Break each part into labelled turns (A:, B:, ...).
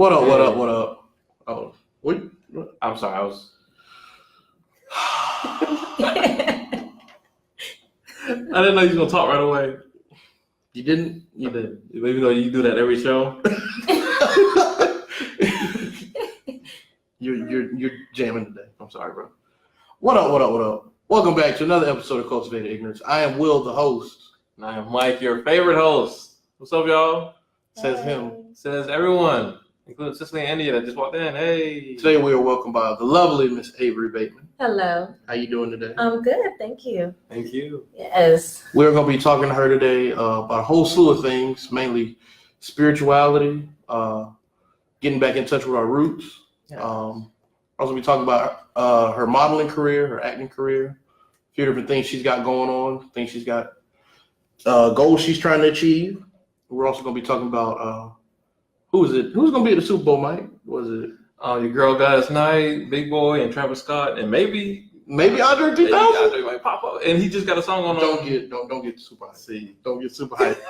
A: What up? What up? What up? Oh, what?
B: I'm sorry. I was. I didn't know you was gonna talk right away.
A: You didn't?
B: You did. Even though you do that every show.
A: You're jamming today. I'm sorry, bro. What up? What up? What up? Welcome back to another episode of Cultivated Ignorance. I am Will, the host.
B: And I am Mike, your favorite host. What's up, y'all?
A: Says him.
B: Says everyone, including Cicely and India that just walked in. Hey.
A: Today we are welcomed by the lovely Miss Avery Bateman.
C: Hello.
A: How you doing today?
C: I'm good, thank you.
B: Thank you.
C: Yes.
A: We're going to be talking to her today about a whole slew of things, mainly spirituality, getting back in touch with our roots.
B: Yeah.
A: Also be talking about her modeling career, her acting career, a few different things she's got going on, things she's got, goals she's trying to achieve. We're also going to be talking about who's going to be at the Super Bowl, Mike? Was it?
B: Your girl Gladys Knight, Big Boy, and Travis Scott, and maybe
A: Andre 3000?
B: Andre might pop up, and he just got a song on.
A: Don't get super hyped.
B: See,
A: don't get super hyped.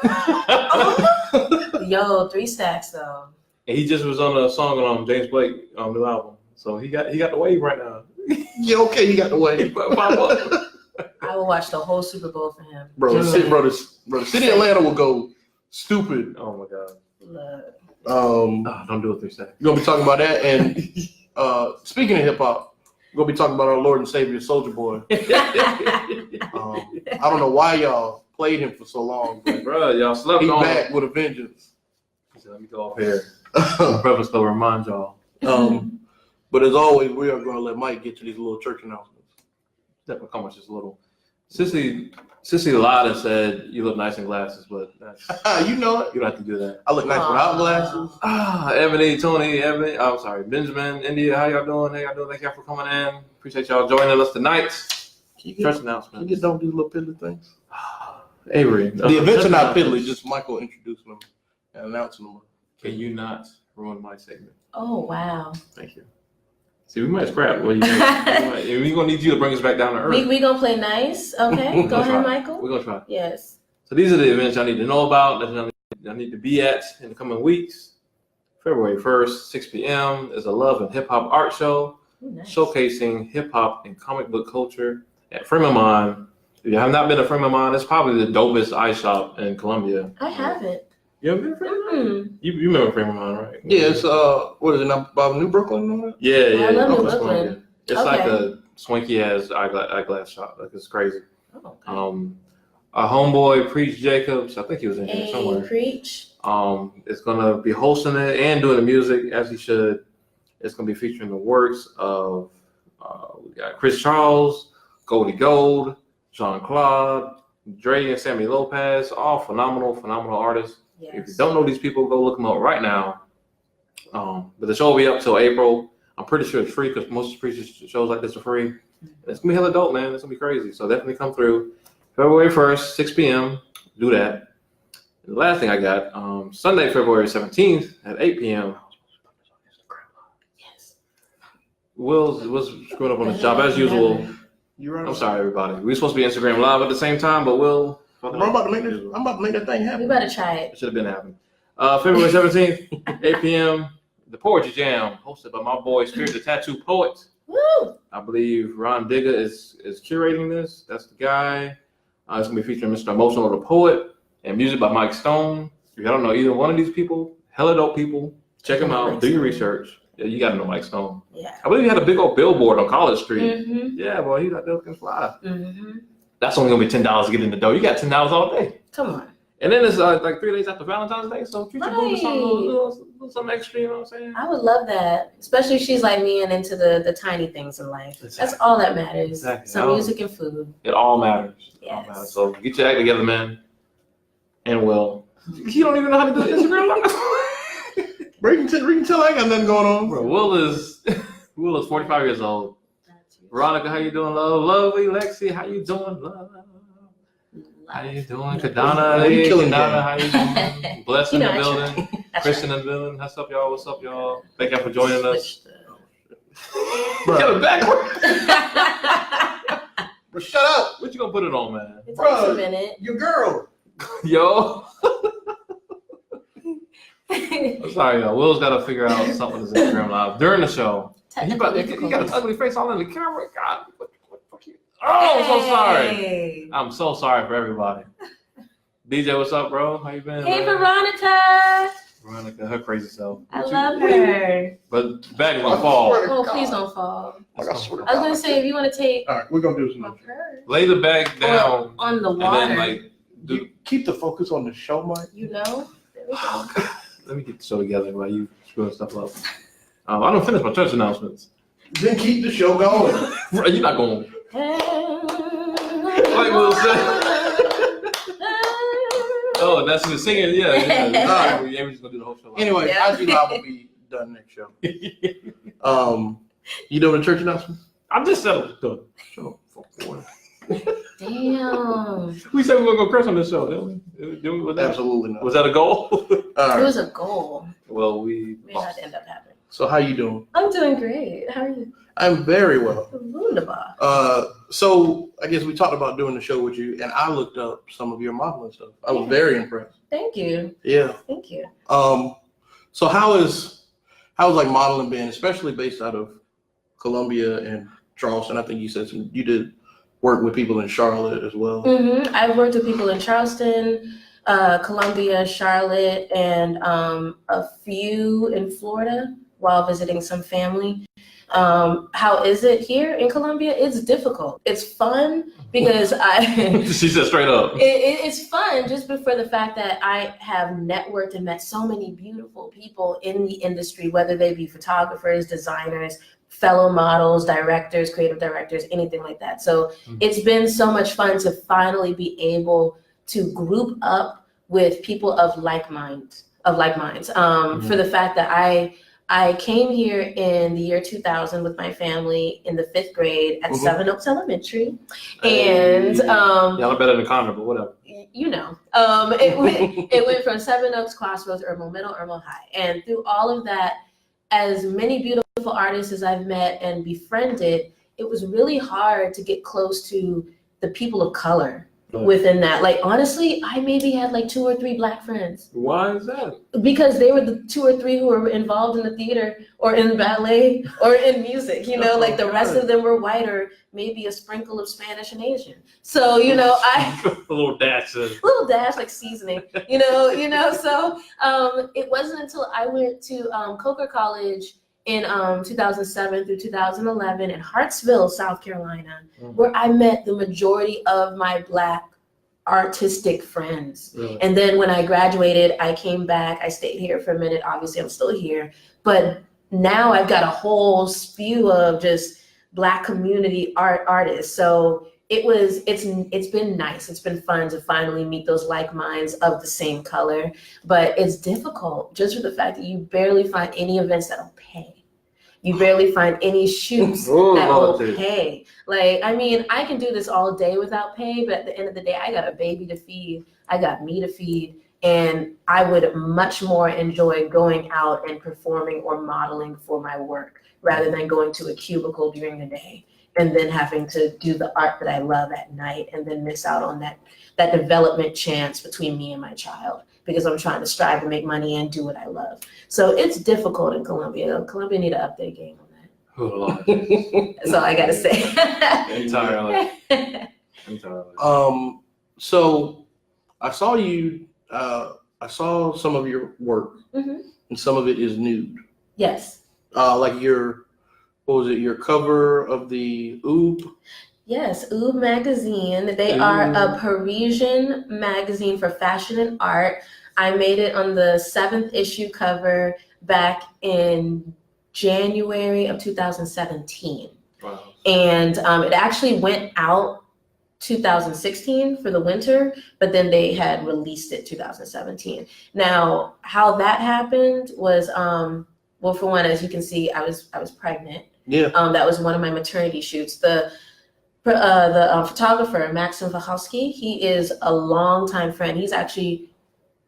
C: Yo, 3 stacks though.
B: And he just was on a song on James Blake new album, so he got the wave right now.
A: Yeah, okay, he got the wave.
B: Pop up.
C: I will watch the whole Super Bowl for him.
A: Bro, the city of Atlanta will go stupid.
B: Oh my god.
C: Look.
B: Don't do it 3 seconds.
A: We're gonna be talking about that, and speaking of hip hop, we're gonna be talking about our Lord and Savior Soulja Boy. I don't know why y'all played him for so long, but
B: Bro, y'all slept
A: he's
B: on
A: back
B: him.
A: with a vengeance.
B: He said, let me go off here. Brother's gonna remind y'all.
A: But as always, we are gonna let Mike get to these little church announcements.
B: Definitely come with just a little. Sissy Lotta said you look nice in glasses, but that's,
A: You know it.
B: you don't have to do that.
A: I look nice without glasses.
B: Ebony, Tony, I'm sorry, Benjamin, India, how y'all doing? Thank y'all for coming in. Appreciate y'all joining us tonight.
A: Can
B: Church
A: you
B: announcements.
A: just don't do little piddly things?
B: Avery.
A: The events are not piddly, just Michael introducing them and announcing them.
B: Can you not ruin my segment?
C: Oh wow.
B: Thank you. See, we might scrap. What do you think? We're gonna need you to bring us back down to earth.
C: We gonna play nice. Okay. Go ahead, Michael.
B: We're gonna try.
C: Yes.
B: So these are the events y'all need to know about, that y'all need to be at in the coming weeks. February 1st, 6 p.m. is a Love and Hip Hop art show
C: Ooh, nice.
B: showcasing hip hop and comic book culture at Frame of Mind. If you have not been to Frame of Mind, it's probably the dopest eye shop in Columbia.
C: I haven't.
B: You ever been to Frame of Mind? You remember Frame of Mind, right?
A: Yeah, it's what is it now? Bob New Brooklyn?
B: Yeah.
C: I love New
B: Upper
C: Brooklyn.
B: Columbia. It's
C: Okay.
B: like a swanky ass eyeglass shop. Like it's crazy.
C: Oh, okay.
B: Our homeboy Preach Jacobs, I think he was in here
C: Hey,
B: somewhere.
C: preach.
B: Is gonna be hosting it and doing the music as he should. It's gonna be featuring the works of we got Chris Charles, Goldie Gold, Jean Claude, Dre, and Sammy Lopez, all phenomenal artists.
C: Yes.
B: If you don't know these people, go look them up right now. But the show will be up till April. I'm pretty sure it's free because most preacher shows like this are free. And it's gonna be hella dope, man. It's gonna be crazy. So definitely come through. February 1st, 6 p.m. Do that. And the last thing I got, Sunday, February 17th at 8 p.m.
C: Yes.
B: Will's screwing up on his job as usual.
A: You right?
B: I'm sorry, everybody. We're supposed to be Instagram live at the same time, but Will.
A: I'm about to make that thing
C: We
A: happen.
C: better try it.
B: It should have been happening. February 17th, 8 p.m. The Poetry Jam, hosted by my boy Spirit the Tattoo Poet.
C: Woo!
B: I believe Ron Digger is curating this. That's the guy. It's gonna be featuring Mr. Emotional the Poet and music by Mike Stone. If you don't know either one of these people, hella dope people. Check them out. Do your research. Yeah, you gotta know Mike Stone.
C: Yeah.
B: I believe he had a big old billboard on College Street.
C: Mm-hmm.
B: Yeah, boy, he's out there looking fly.
C: Mm-hmm.
B: That's only gonna be $10 to get in the door. You got $10 all day.
C: Come on.
B: And then it's like 3 days after Valentine's Day, so treat your boo to something extra, you know what I'm saying?
C: I would love that, especially if she's like me and into the tiny things in life.
B: Exactly.
C: That's all that matters.
B: Exactly.
C: Some music and food.
B: It all matters. It all
C: Yes.
B: matters. So get your act together, man. And Will. You don't even know how to do Instagram live.
A: Bro, you can tell I ain't got nothing going on.
B: Bro, Will is 45 years old. Veronica, how you doing, love? Lovely, Lexi, how you doing, love? How you doing? Kadana,
A: you
B: hey,
A: killing
B: Kadana, how you doing? Bless in
C: You
B: the
C: know, I
B: building. Chris in the building. What's up, y'all? What's up, y'all? Thank y'all for joining us.
A: Bro.
B: Get it backward.
A: Bro, shut up.
B: What you gonna put it on, man?
C: It takes
A: Bro.
C: a minute.
A: Your girl.
B: Yo. I'm sorry, y'all. Will's got to figure out something with his Instagram live during the show. He got an ugly face all in the camera. God, what fuck you? Oh, I'm so sorry. I'm so sorry for everybody. DJ, what's up, bro? How you been?
C: Hey,
B: man?
C: Veronica,
B: her crazy self.
C: I love her.
B: But the bag is gonna fall.
C: Oh, please don't fall.
A: Like, I swear to
C: I was
A: God.
C: gonna say if you want to take
A: All right, we're gonna do some.
B: Lay the bag down
C: on the
B: and
C: water,
B: then like
A: You keep the focus on the show, Mike.
C: you know. There we go.
B: Oh, God. Let me get the show together while you screwing stuff up. I don't finish my church announcements.
A: Then keep the show going.
B: You're not going. Like Will said. Oh, that's the singing. Yeah. Avery's gonna do the whole show.
A: Anyway,
C: Yeah.
A: IG Live will be done next show. You doing a church announcement?
B: I'm just settled. Done. Show.
C: Damn.
B: We said we were gonna go curse on this show, didn't we? Was that,
A: Absolutely not.
B: was that a goal?
A: All
C: It
A: right.
C: was a goal.
B: Well, we
C: Maybe that ended up happening.
A: So how you doing?
C: I'm doing great. How are you?
A: I'm very well.
C: Wunderbar.
A: So I guess we talked about doing the show with you, and I looked up some of your modeling stuff. I was very impressed.
C: Thank you.
A: Yeah.
C: Thank you.
A: So how's like modeling been, especially based out of Columbia and Charleston? I think you said you did work with people in Charlotte as well.
C: Mm-hmm. I've worked with people in Charleston, Columbia, Charlotte, and a few in Florida while visiting some family. How is it here in Columbia? It's difficult. It's fun because
B: she said straight up.
C: It's fun just for the fact that I have networked and met so many beautiful people in the industry, whether they be photographers, designers, fellow models, directors, creative directors, anything like that. So it's been so much fun to finally be able to group up with people of like minds. For the fact that I came here in the year 2000 with my family in the 5th grade at Seven Oaks Elementary, and
B: y'all are better than Connor, but whatever.
C: It went from Seven Oaks, Crossroads, Irmo Middle, Irmo High, and through all of that, as many beautiful artists as I've met and befriended, it was really hard to get close to the people of color within that. Like, honestly, I maybe had like 2 or 3 Black friends.
B: Why is that?
C: Because they were the 2 or 3 who were involved in the theater or in ballet or in music, like the rest of them were white or maybe a sprinkle of Spanish and Asian. So,
B: a little dash.
C: Like seasoning, so it wasn't until I went to Coker College in 2007 through 2011 in Hartsville, South Carolina, where I met the majority of my Black artistic friends.
B: Really?
C: And then when I graduated, I came back. I stayed here for a minute. Obviously, I'm still here. But now I've got a whole spew of just Black community artists. So it's been nice. It's been fun to finally meet those like minds of the same color. But it's difficult just for the fact that you barely find any events that'll pay. You barely find any shoots that will pay. Like, I mean, I can do this all day without pay, but at the end of the day, I got a baby to feed. I got me to feed. And I would much more enjoy going out and performing or modeling for my work rather than going to a cubicle during the day and then having to do the art that I love at night and then miss out on that development chance between me and my child, because I'm trying to strive to make money and do what I love. So it's difficult in Columbia. Columbia need to up their game on that.
B: Oh, Lord.
C: That's all I gotta say.
B: Entirely.
A: So I saw you. I saw some of your work, and some of it is nude.
C: Yes.
A: Like your cover of the Oob?
C: Yes, Oob magazine. They are a Parisian magazine for fashion and art. I made it on the 7th issue cover back in January of 2017.
B: Wow.
C: And it actually went out 2016 for the winter, but then they had released it 2017. Now, how that happened was, well, for one, as you can see, I was pregnant.
A: Yeah.
C: That was one of my maternity shoots. The photographer, Maxim Wachowski, he is a longtime friend. He's actually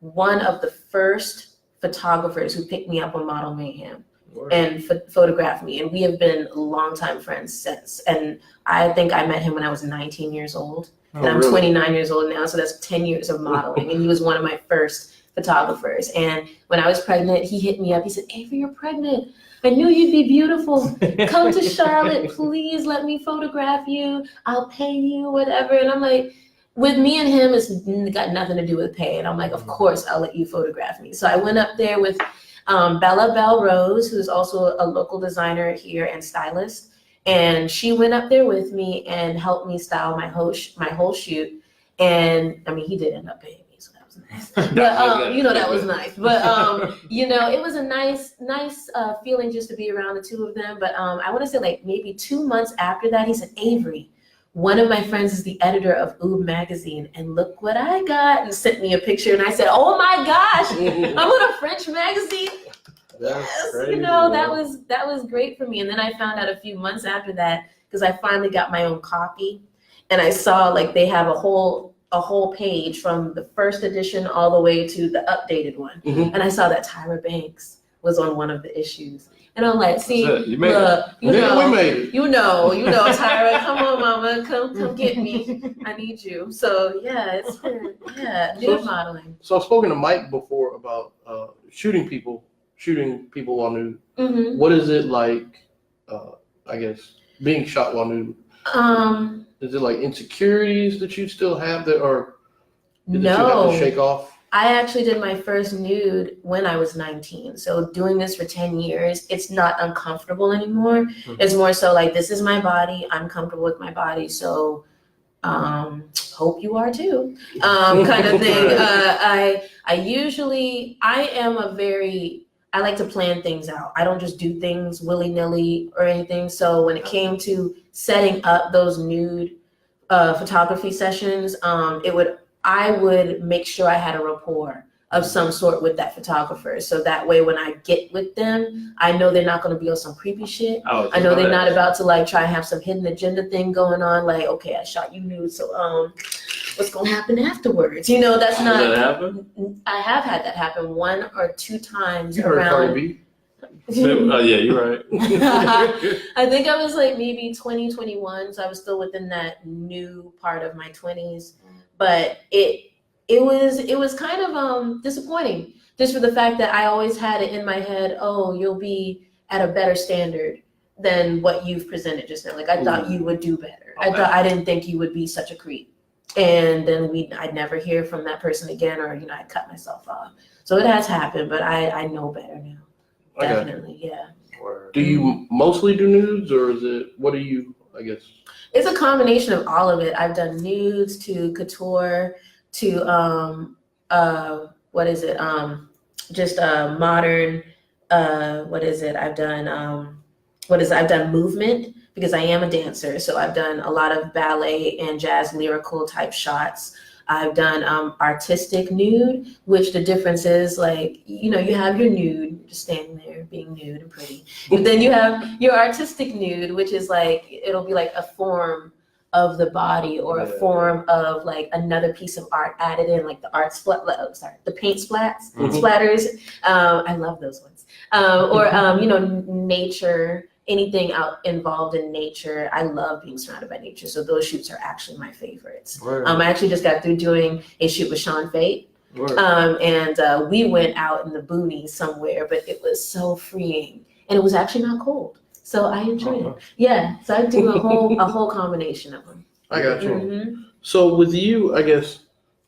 C: one of the first photographers who picked me up on Model Mayhem and photographed me. And we have been longtime friends since. And I think I met him when I was 19 years old. And I'm 29 years old now, so that's 10 years of modeling. And he was one of my first photographers. And when I was pregnant, he hit me up. He said, Avery, you're pregnant. I knew you'd be beautiful. Come to Charlotte, please let me photograph you. I'll pay you, whatever. And I'm like, with me and him, it's got nothing to do with pay. And I'm like, of course, I'll let you photograph me. So I went up there with Bella Bell Rose, who's also a local designer here and stylist. And she went up there with me and helped me style my whole shoot. And I mean, he did end up paying me, so that was nice. But that was nice. But it was a nice feeling just to be around the two of them. But I want to say like maybe 2 months after that, he said, Avery, one of my friends is the editor of Oob magazine, and look what I got, and sent me a picture. And I said, oh my gosh, I'm on a French magazine. Yes,
A: crazy,
C: that was great for me. And then I found out a few months after that, because I finally got my own copy, and I saw like they have a whole page from the first edition all the way to the updated one.
A: Mm-hmm.
C: And I saw that Tyra Banks was on one of the issues. And I'm like, see,
B: you made it.
A: We made it.
C: You know, Tyra, come on, mama, come get me. I need you. So yeah, it's been, nude modeling.
A: So I've spoken to Mike before about shooting people while nude.
C: Mm-hmm.
A: What is it like, I guess, being shot while nude? Is it like insecurities that you still have that are that you have to shake off?
C: I actually did my first nude when I was 19. So doing this for 10 years, it's not uncomfortable anymore. Mm-hmm. It's more so like, this is my body. I'm comfortable with my body. So hope you are too, kind of thing. I like to plan things out. I don't just do things willy-nilly or anything. So when it came to setting up those nude photography sessions, I would make sure I had a rapport of some sort with that photographer. So that way when I get with them, I know they're not going to be on some creepy shit. I know they're not about to like try and have some hidden agenda thing going on. Like, okay, I shot you nude, so what's going to happen afterwards? That's not.
B: Does that happen?
C: I have had that happen 1 or 2 times
A: You heard
C: around.
A: Cardi B?
B: Oh yeah, you're right.
C: I think I was like maybe 2021, so I was still within that new part of my 20s. But it was kind of disappointing, just for the fact that I always had it in my head, oh, you'll be at a better standard than what you've presented just now. Like I thought you would do better.
B: Okay.
C: I didn't think you would be such a creep. And then I'd never hear from that person again, or I'd cut myself off. So it has happened, but I know better now.
A: Okay.
C: Definitely, yeah.
A: Do you mostly do nudes, or is it? What do you? I guess
C: it's a combination of all of it. I've done nudes to couture to what is it? Just modern. What is it? I've done I've done movement because I am a dancer, so I've done a lot of ballet and jazz lyrical type shots. I've done artistic nude, which the difference is like, you have your nude, just standing there being nude and pretty. But then you have your artistic nude, which is like, it'll be like a form of the body or a form of like another piece of art added in, like the the paint splatters. I love those ones. Nature. Anything out involved in nature. I love being surrounded by nature. So those shoots are actually my favorites. I actually just got through doing a shoot with Sean Fate. And we went out in the boonies somewhere, but it was so freeing. And it was actually not cold. So I enjoyed it. Yeah. So I do a whole combination of them.
A: I got you.
C: Mm-hmm.
A: So with you, I guess,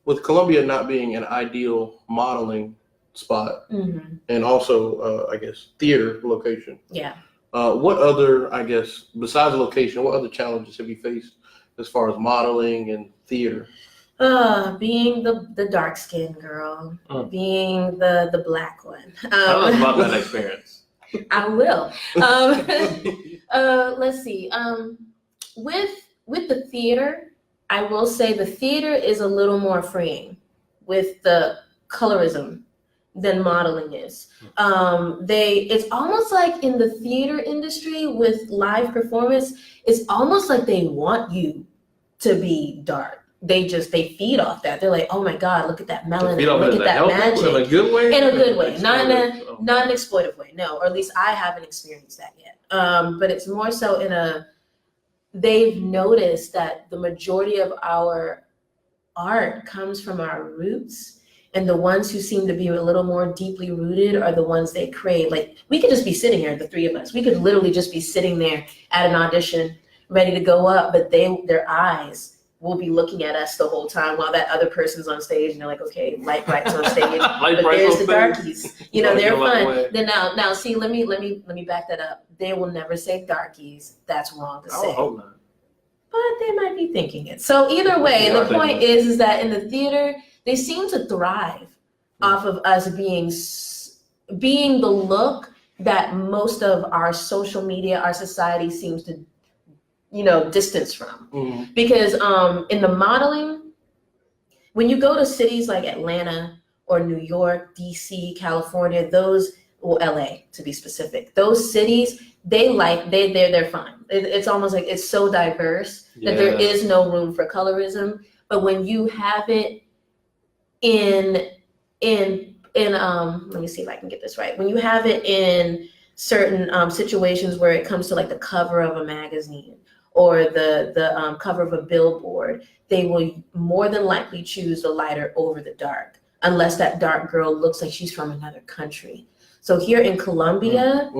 A: with Columbia not being an ideal modeling spot,
C: Mm-hmm.
A: and also, I guess, theater location.
C: Yeah.
A: What other, I guess, besides the location, what other challenges have you faced as far as modeling and theater?
C: Being the dark skinned girl, being the black one.
B: Tell us about that experience.
C: I will. Let's see. With the theater, I will say the theater is a little more freeing with the colorism than modeling is. It's almost like in the theater industry with live performance, it's almost like they want you to be dark. They feed off that. They're like, oh my God, look at that melanin, look at that magic.
B: In a good way?
C: In a good way, not an exploitive way, no, or at least I haven't experienced that yet. But it's more so they've noticed that the majority of our art comes from our roots. And the ones who seem to be a little more deeply rooted are the ones they crave. Like, we could just be sitting here, the three of us. We could literally just be sitting there at an audition, ready to go up, but their eyes will be looking at us the whole time while that other person's on stage, and they're like, okay, light brights on stage, but there's the darkies. They're fun. Then now, see, let me back that up. They will never say darkies. That's wrong to say.
B: I hope not.
C: But they might be thinking it. So either way, the point is that in the theater, they seem to thrive off of us being the look that most of our social media, our society seems to, distance from.
A: Mm-hmm.
C: Because in the modeling, when you go to cities like Atlanta or New York, DC, California, LA to be specific, those cities, they're fine. It's almost like it's so diverse that there is no room for colorism. But when you have it in let me see if I can get this right. When you have it in certain situations where it comes to like the cover of a magazine or the cover of a billboard, they will more than likely choose the lighter over the dark, unless that dark girl looks like she's from another country. So here in Colombia,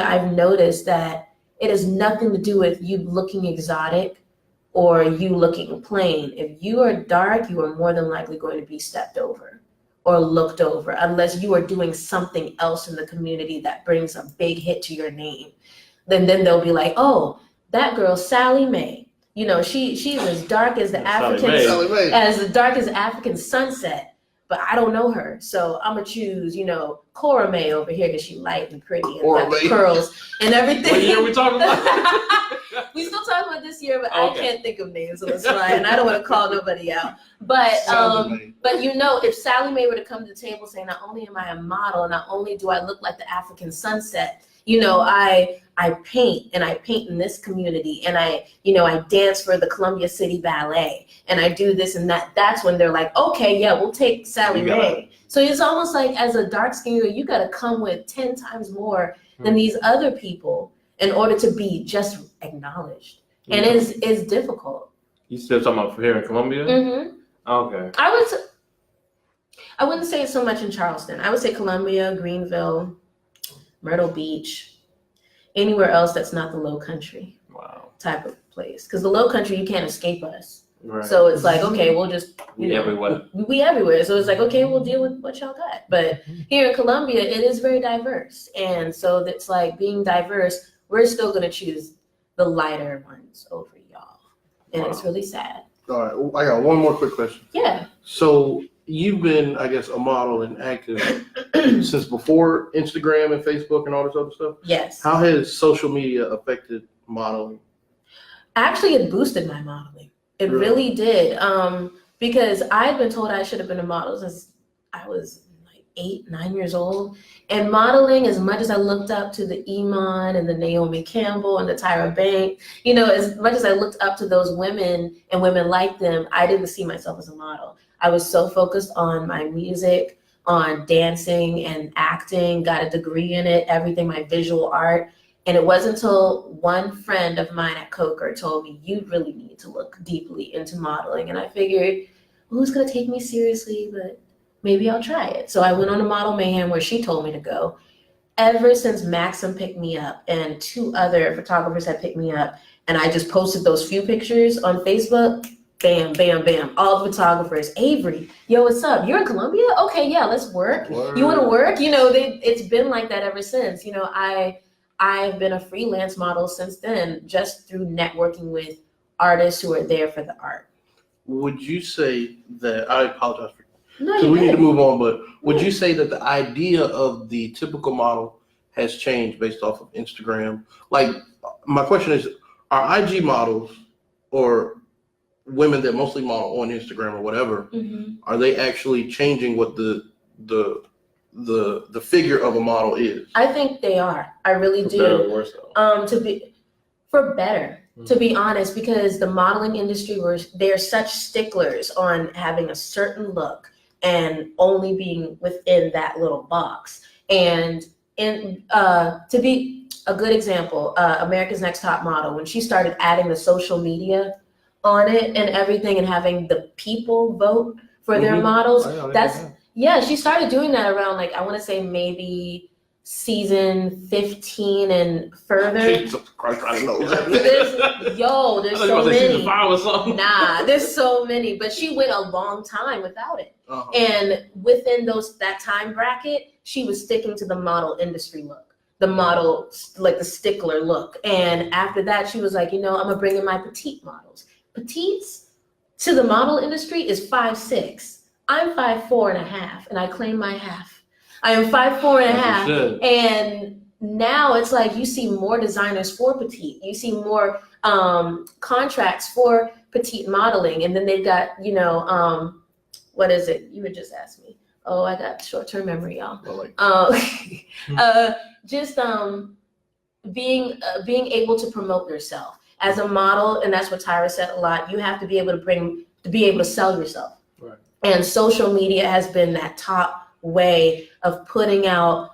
C: I've noticed that it has nothing to do with you looking exotic or you looking plain. If you are dark, you are more than likely going to be stepped over or looked over, unless you are doing something else in the community that brings a big hit to your name. Then they'll be like, oh, that girl, Sally Mae. She's as dark as the dark as African sunset, but I don't know her. So I'm gonna choose, Cora May over here because she's light and pretty and got the curls and everything.
B: What year are we talking about?
C: We still talking about this year, but I can't think of names, so it's fine. And I don't want to call nobody out. But if Sally Mae were to come to the table saying, not only am I a model, not only do I look like the African sunset, I paint, and I paint in this community, and I dance for the Columbia City Ballet, and I do this and that. That's when they're like, okay, yeah, we'll take Sally Mae. So it's almost like, as a dark skin girl, you got to come with 10 times more than these other people in order to be just acknowledged. And it's difficult.
B: You still talking about here in Columbia?
C: Mm-hmm.
B: Okay.
C: I wouldn't say it so much in Charleston. I would say Columbia, Greenville, Myrtle Beach, anywhere else that's not the Low Country type of place. Because the Low Country, you can't escape us.
B: Right.
C: So it's like, okay, we'll just
B: everywhere.
C: We everywhere. So it's like, okay, we'll deal with what y'all got. But here in Columbia, it is very diverse. And so it's like, being diverse, we're still gonna choose the lighter ones over y'all. And it's really sad.
A: All right, I got one more quick question.
C: Yeah.
A: So you've been, I guess, a model and active since before Instagram and Facebook and all this other stuff?
C: Yes.
A: How has social media affected modeling?
C: Actually, it boosted my modeling. It really did. Because I had been told I should have been a model since I was like 8, 9 years old. And modeling, as much as I looked up to the Iman and the Naomi Campbell and the Tyra Banks, as much as I looked up to those women and women like them, I didn't see myself as a model. I was so focused on my music, on dancing and acting, got a degree in it, everything, my visual art. And it wasn't until one friend of mine at Coker told me, you really need to look deeply into modeling. And I figured, who's going to take me seriously? But maybe I'll try it. So I went on a Model Mayhem where she told me to go. Ever since Maxim picked me up and 2 other photographers had picked me up, and I just posted those few pictures on Facebook, bam, bam, bam. All the photographers, Avery, yo, what's up? You're in Columbia? Okay, yeah, let's work.
A: Word.
C: You want to work? It's been like that ever since. I've been a freelance model since then, just through networking with artists who are there for the art.
A: Would you say that, I apologize for,
C: No,
A: because we need to move on, but would you say that the idea of the typical model has changed based off of Instagram? Like, my question is, are IG models or women that mostly model on Instagram or whatever, are they actually changing what the figure of a model is?
C: I think they are. I really do.
B: Better or worse, though?
C: For better, to be honest, because the modeling industry, they're such sticklers on having a certain look and only being within that little box. And to be a good example, America's Next Top Model, when she started adding the social media on it and everything and having the people vote for their models.
B: Oh, yeah,
C: That's yeah, she started doing that around like I want to say maybe season 15 and further.
A: Jesus Christ, I didn't know that.
C: There's so
B: Season
C: many.
B: 5 or something.
C: Nah, there's so many, but she went a long time without it.
A: Uh-huh.
C: And within that time bracket, she was sticking to the model industry look, the model, like the stickler look. And after that, she was like, I'm gonna bring in my petite models. Petites to the model industry is 5'6". I'm 5'4.5", and I claim my half. I am 5'4.5", and now it's like you see more designers for petite. You see more contracts for petite modeling, and then they've got what is it? You would just ask me. Oh, I got short-term memory, y'all. Just being able to promote yourself as a model, and that's what Tyra said a lot. You have to be able to sell yourself.
B: Right.
C: And social media has been that top way of putting out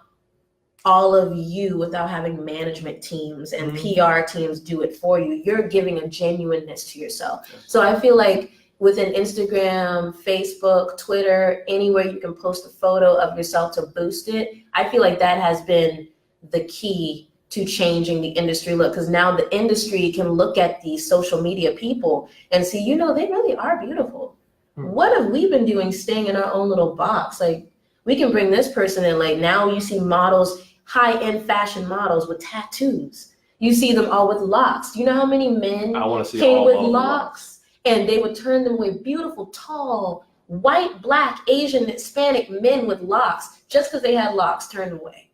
C: all of you without having management teams and PR teams do it for you. You're giving a genuineness to yourself. So I feel like within Instagram, Facebook, Twitter, anywhere you can post a photo of yourself to boost it, I feel like that has been the key to changing the industry look, because now the industry can look at these social media people and see, they really are beautiful. What have we been doing staying in our own little box? Like, we can bring this person in. Like, now you see models, high-end fashion models with tattoos. You see them all with locks. Do you know how many men came with locks? And they would turn them away. Beautiful, tall, white, black, Asian, Hispanic men with locks, just because they had locks turned away.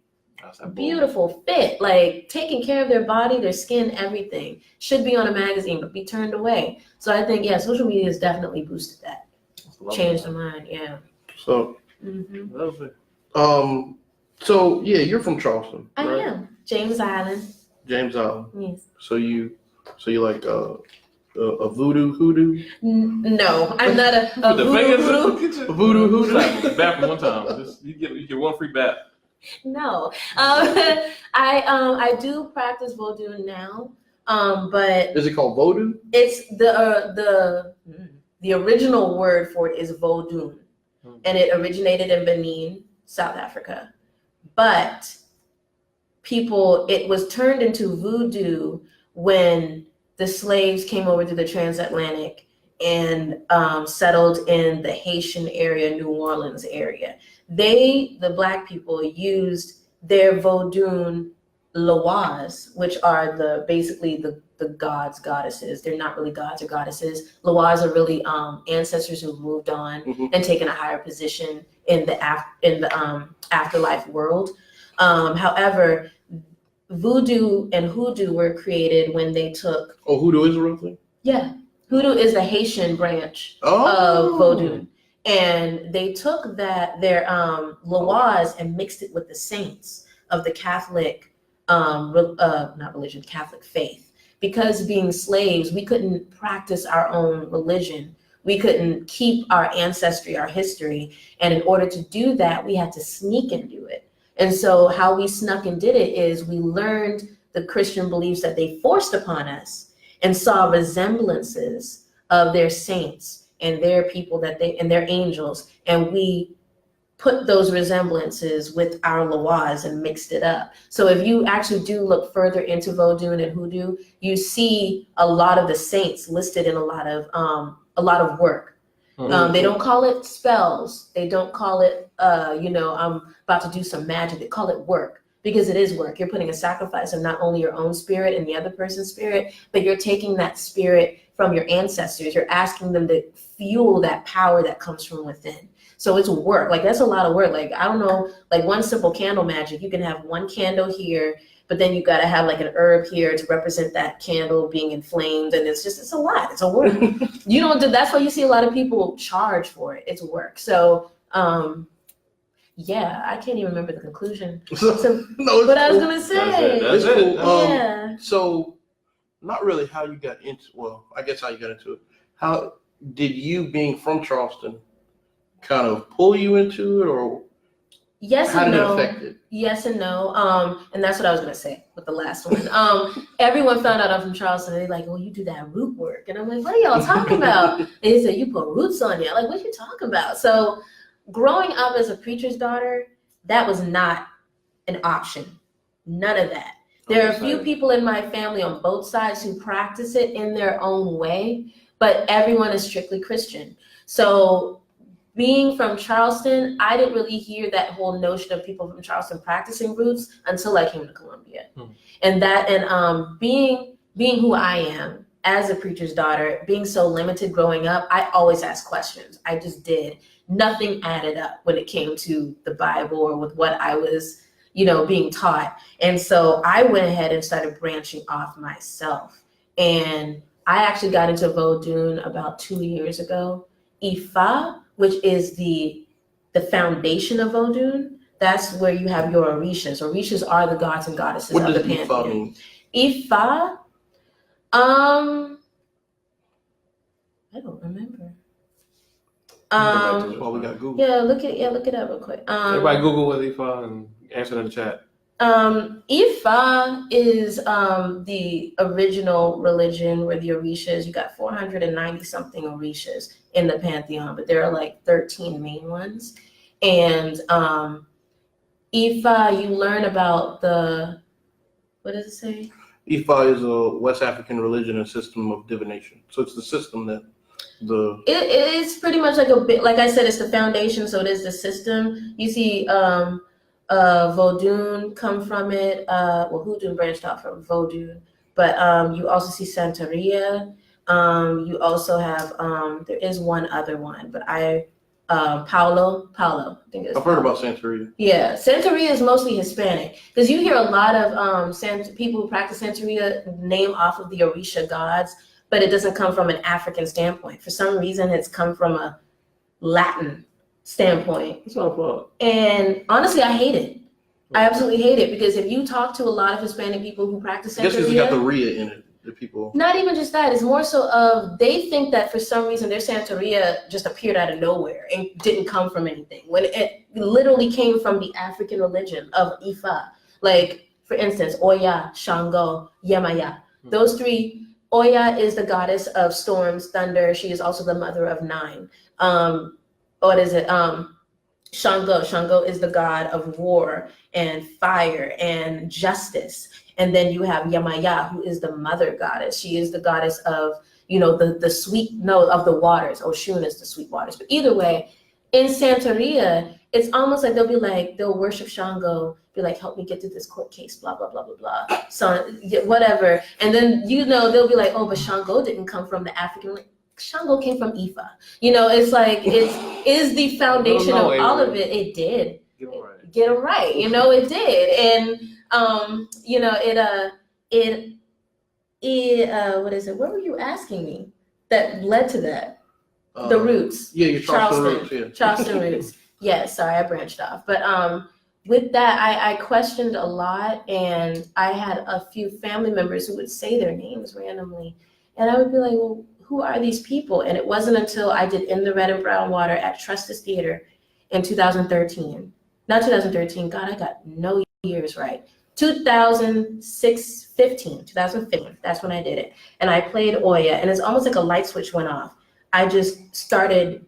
C: Beautiful fit, like taking care of their body, their skin, everything. Should be on a magazine, but be turned away. So I think, social media has definitely boosted that. Changed the mind, yeah.
A: So, you're from Charleston.
C: I am. James Island.
A: James Island.
C: Yes.
A: So you like a hoodoo?
C: No, I'm not a
A: voodoo hoodoo.
B: Bat for one time. You get one free bat.
C: No, I do practice voodoo now, but
A: is it called voodoo?
C: It's the original word for it is vodun, and it originated in Benin, South Africa. But it was turned into voodoo when the slaves came over to the transatlantic and settled in the Haitian area, New Orleans area. The Black people, used their vodun Lawaz, which are basically the gods, goddesses. They're not really gods or goddesses. Lawaz are really ancestors who've moved on and taken a higher position in the afterlife world. However, voodoo and hoodoo were created when they took.
A: Oh, hoodoo is a real thing?
C: Yeah, hoodoo is the Haitian branch of vodou. And they took their Lawaz and mixed it with the saints of the Catholic, Catholic faith. Because being slaves, we couldn't practice our own religion. We couldn't keep our ancestry, our history. And in order to do that, we had to sneak and do it. And so how we snuck and did it is we learned the Christian beliefs that they forced upon us and saw resemblances of their saints and their people and their angels. And we put those resemblances with our Lawaz and mixed it up. So if you actually do look further into vodou and hoodoo, you see a lot of the saints listed in a lot of work. They don't call it spells. They don't call it, I'm about to do some magic. They call it work, because it is work. You're putting a sacrifice of not only your own spirit and the other person's spirit, but you're taking that spirit from your ancestors. You're asking them to fuel that power that comes from within. So it's work. Like, that's a lot of work. Like, I don't know, like one simple candle magic, you can have one candle here, but then you got to have like an herb here to represent that candle being inflamed. And it's a lot. It's a work. That's why you see a lot of people charge for it. It's work. So, I can't even remember the conclusion.
A: No,
C: but I was going to say.
A: That's cool.
C: Yeah.
A: So, not really how you got into, I guess how you got into it. How did you, being from Charleston, kind of pull you into it, or
C: Yes
A: How
C: and
A: did it
C: no.
A: affect it?
C: Yes and no. And that's what I was gonna say with the last one. Everyone found out I'm from Charleston. They're like, "Well, you do that root work," and I'm like, "What are y'all talking about?" And they said, "You put roots on you." Like, what are you talking about? So, growing up as a preacher's daughter, that was not an option. None of that. There are a few people in my family on both sides who practice it in their own way, but everyone is strictly Christian. So being from Charleston, I didn't really hear that whole notion of people from Charleston practicing roots until I came to Columbia. And being who I am as a preacher's daughter, being so limited growing up, I always asked questions. I just did. Nothing added up when it came to the Bible or with what I was, being taught. And so I went ahead and started branching off myself. And I actually got into Vodun about 2 years ago. Ifa, which is the foundation of Vodun, that's where you have your Orishas. Orishas are the gods and goddesses
A: What
C: of
A: does
C: the
A: Ifa
C: pantheon.
A: mean?
C: Ifa, I don't remember.
A: Well, we got Google.
C: Yeah, look it up real quick.
B: Everybody Google what Ifa and answer in the chat.
C: Ifa is the original religion where the Orishas, you got 490 something Orishas in the pantheon, but there are like 13 main ones. And Ifa, you learn about what does it say?
A: Ifa is a West African religion and system of divination. So it's the system that
C: It is pretty much like a bit, like I said, it's the foundation, so it is the system. You see Vodun come from it. Hoodoo branched off from Vodun, but you also see Santeria. You also have there is one other one, but Paulo. I think it's
A: I've heard about Santeria.
C: Yeah, Santeria is mostly Hispanic because you hear a lot of people who practice Santeria name off of the Orisha gods, but it doesn't come from an African standpoint. For some reason, it's come from a Latin standpoint.
B: It's not fun.
C: And honestly, I hate it. I absolutely hate it because if you talk to a lot of Hispanic people who practice
A: I guess because it's got the
C: Santeria,
A: Rhea in it. The people.
C: not even just that, it's more so of they think that for some reason their Santeria just appeared out of nowhere and didn't come from anything when it literally came from the African religion of Ifa. Like, for instance, Oya, Shango, Yemaya. Those three. Oya is the goddess of storms, thunder. She is also the mother of nine. Shango is the god of war and fire and justice. And then you have Yemaya, who is the mother goddess. She is the goddess of, of the waters. Oshun is the sweet waters. But either way, in Santeria, it's almost like they'll worship Shango, be like, help me get through this court case, blah, blah, blah, blah, blah. So whatever. And then, they'll be like, oh, but Shango didn't come from the African, Shango came from Ifa. It's like, it is the foundation of all of it. It did. Get them right. It did. And, what is it? What were you asking me that led to that? The roots.
A: Yeah, your Charleston roots. Yeah.
C: Charleston roots. Yeah, sorry, I branched off. But with that, I questioned a lot, and I had a few family members who would say their names randomly. And I would be like, well, who are these people? And it wasn't until I did In the Red and Brown Water at Trustis Theater in 2013. Not 2013. God, I got no years right. 2015. That's when I did it. And I played Oya, and it's almost like a light switch went off. I just started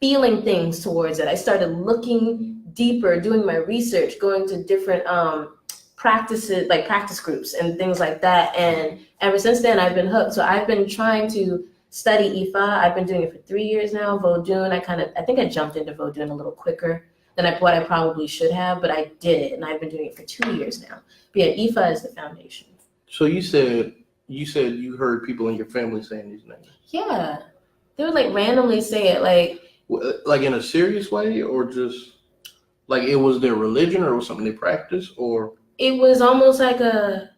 C: feeling things towards it. I started looking deeper, doing my research, going to different practices, like practice groups and things like that. And ever since then, I've been hooked. So I've been trying to study Ifa. I've been doing it for 3 years now. Vodun, I think I jumped into Vodun a little quicker than what I probably should have, but I did it, and I've been doing it for 2 years now. But yeah, Ifa is the foundation.
A: So you said you heard people in your family saying these names.
C: Yeah, they would like randomly say it,
A: like in a serious way, or just like it was their religion, or it was something they practiced, or
C: it was almost like how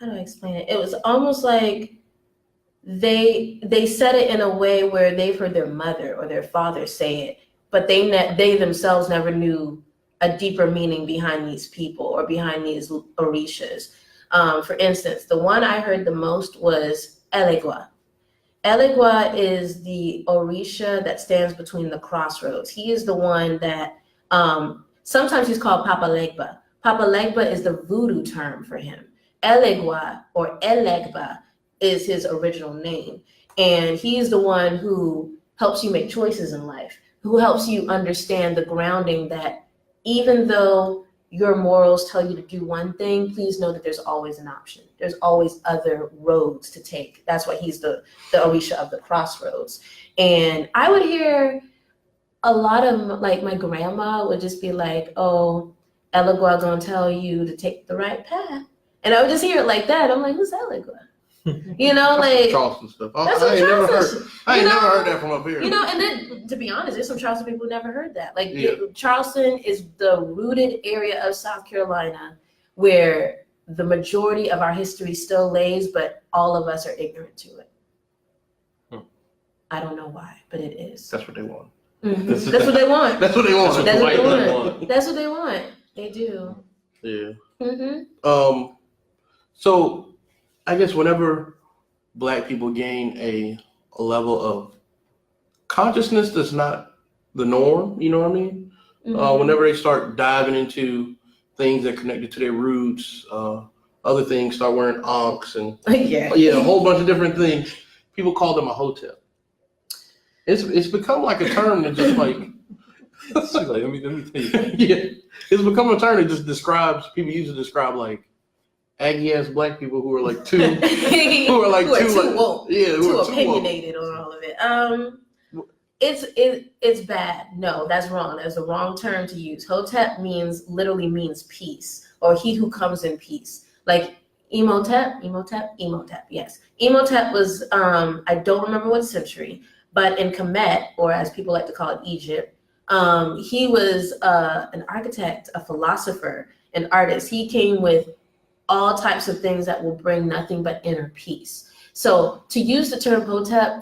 C: do I explain it? It was almost like they said it in a way where they've heard their mother or their father say it, but they themselves never knew a deeper meaning behind these people or behind these orishas. For instance, the one I heard the most was Elegua. Elegua is the orisha that stands between the crossroads. He is the one that Sometimes he's called Papa Legba. Papa Legba is the voodoo term for him. Elegwa or Elegba is his original name. And he is the one who helps you make choices in life, who helps you understand the grounding that even though your morals tell you to do one thing, please know that there's always an option. There's always other roads to take. That's why he's the Orisha of the crossroads. And I would hear a lot of, like, my grandma would just be like, oh, Elegua gonna tell you to take the right path. And I would just hear it like that. I'm like, who's Elegua? You know, like
A: Charleston stuff. I
C: that's some
A: ain't never
C: Charleston.
A: heard. I ain't never heard that from up here.
C: You know, and then to be honest, there's some Charleston people who never heard that. Like
A: Yeah.
C: Charleston is the rooted area of South Carolina where the majority of our history still lays, but all of us are ignorant to it. I don't know why, but it is.
A: That's what they want.
C: Mhm. That's what they want.
A: That's what they want.
C: That's what
B: White
C: they
B: people
C: want.
B: want.
C: That's what they want. They do.
A: Yeah.
C: Mm-hmm.
A: So I guess whenever Black people gain a level of consciousness that's not the norm, you know what I mean?
C: Mm-hmm.
A: Whenever they start diving into things that connected to their roots, other things, start wearing ankhs and
C: Yeah.
A: a whole bunch of different things, people call them a hotep. It's become like a term that just like
B: She's like, let me tell you.
A: yeah, it's become a term that just describes people use to describe like aggy ass Black people who are like too who are like
C: Who are
A: too
C: too woke,
A: yeah, who
C: too
A: are too woke.
C: opinionated on all of it. It's bad. No, that's wrong. That's the wrong term to use. Hotep literally means peace, or he who comes in peace. Like Emotep. Yes, Emotep was I don't remember what century, but in Kemet, or as people like to call it, Egypt, he was an architect, a philosopher, an artist. He came with all types of things that will bring nothing but inner peace. So to use the term Hotep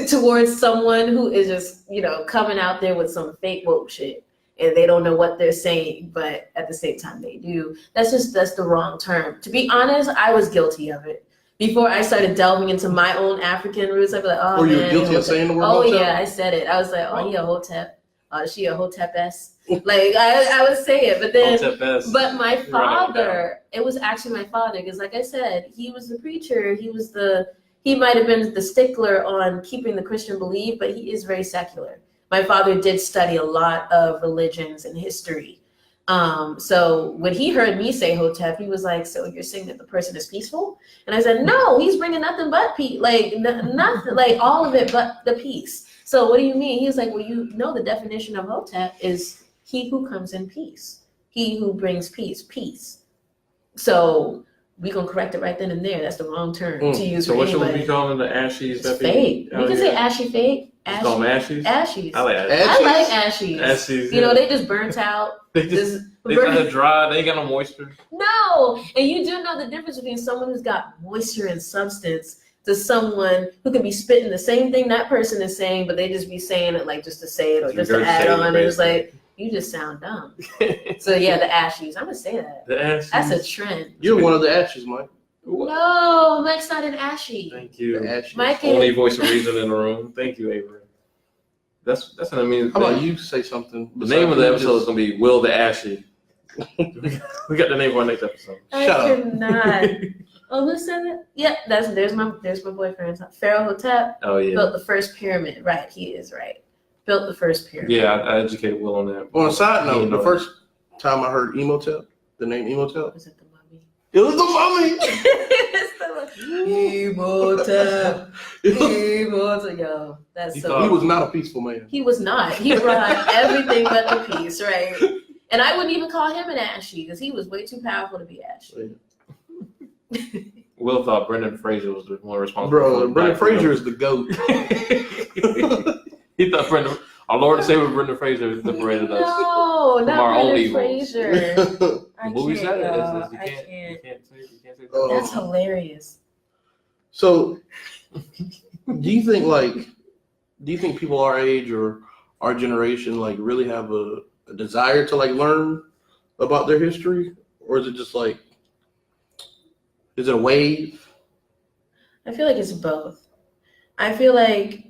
C: towards someone who is just, coming out there with some fake woke shit and they don't know what they're saying, but at the same time they do, that's the wrong term. To be honest, I was guilty of it. Before I started delving into my own African roots, I'd be like, oh,
A: Were you
C: man,
A: guilty of saying the word
C: oh
A: Hotep?
C: yeah, I said it. I was like, oh, he a Hotep. She a Hotep-ess. Like I would say it, but then but my father, it was actually my father, because like I said, he was the preacher. He might have been the stickler on keeping the Christian belief, but he is very secular. My father did study a lot of religions and history. So when he heard me say Hotep, he was like, so you're saying that the person is peaceful? And I said, no, he's bringing nothing but peace, like nothing, like all of it but the peace. So what do you mean? He was like, well, the definition of Hotep is he who comes in peace, he who brings peace. So we gonna correct it right then and there. That's the wrong term to use
B: so
C: for
B: what
C: anybody.
B: should we be calling the ashies?
C: It's fake. We can say ashy fake.
B: Just call them ashies?
C: Ashies.
B: I like ashies.
C: I like ashies.
B: Ashies,
C: You know, they just burnt out.
B: They got to dry. They ain't got no moisture.
C: No, and you do know the difference between someone who's got moisture and substance to someone who can be spitting the same thing that person is saying, but they just be saying it like just to say it or just to add on. And it's like, you just sound dumb. So yeah, the ashies. I'm gonna say that.
B: The ashies.
C: That's a trend.
A: You're one of the ashes, Mike.
C: No, Mike's not an ashy.
B: Thank you.
A: The ashes.
C: Mike
B: Only voice of reason in the room. Thank you, Avery. That's what I mean.
A: How about you say something?
B: The name of the episode is gonna be Will the Ashy. We got the name for our next episode.
C: I
A: Shut up.
C: cannot. Oh, who said it? Yep, there's my boyfriend. Pharaoh Hotep
B: Oh yeah.
C: built the first pyramid. Right, he is right. Built the first pyramid.
B: Yeah, I educated Will on that.
A: On a side
B: He
A: note,
B: didn't
A: the
B: know
A: first time I heard Emotep, the name Emotep,
C: Was it the mummy?
A: it was the mummy.
C: It's the Emotep. Emotep. Yo, that's
B: He
C: so.
B: thought-
A: He was not a peaceful man.
C: He was not. He brought everything but the peace, right? And I wouldn't even call him an ashy because he was way too powerful to be ashy.
B: Will thought Brendan Fraser was the one responsible.
A: Bro,
B: for
A: Brendan
B: Black
A: Fraser is the GOAT.
B: people. He thought our Lord and Savior Brendan Fraser liberated us.
C: No,
B: from
C: not
B: our own
C: Brendan
B: evils.
C: Fraser. I
B: The movie
C: can't,
B: said it.
C: y'all.
B: You
C: I
B: can't
C: can't.
B: say
A: Oh.
B: that.
C: That's hilarious.
A: So, do you think people our age or our generation like really have a desire to like learn about their history, or is it just like, is it a wave?
C: I feel like it's both. I feel like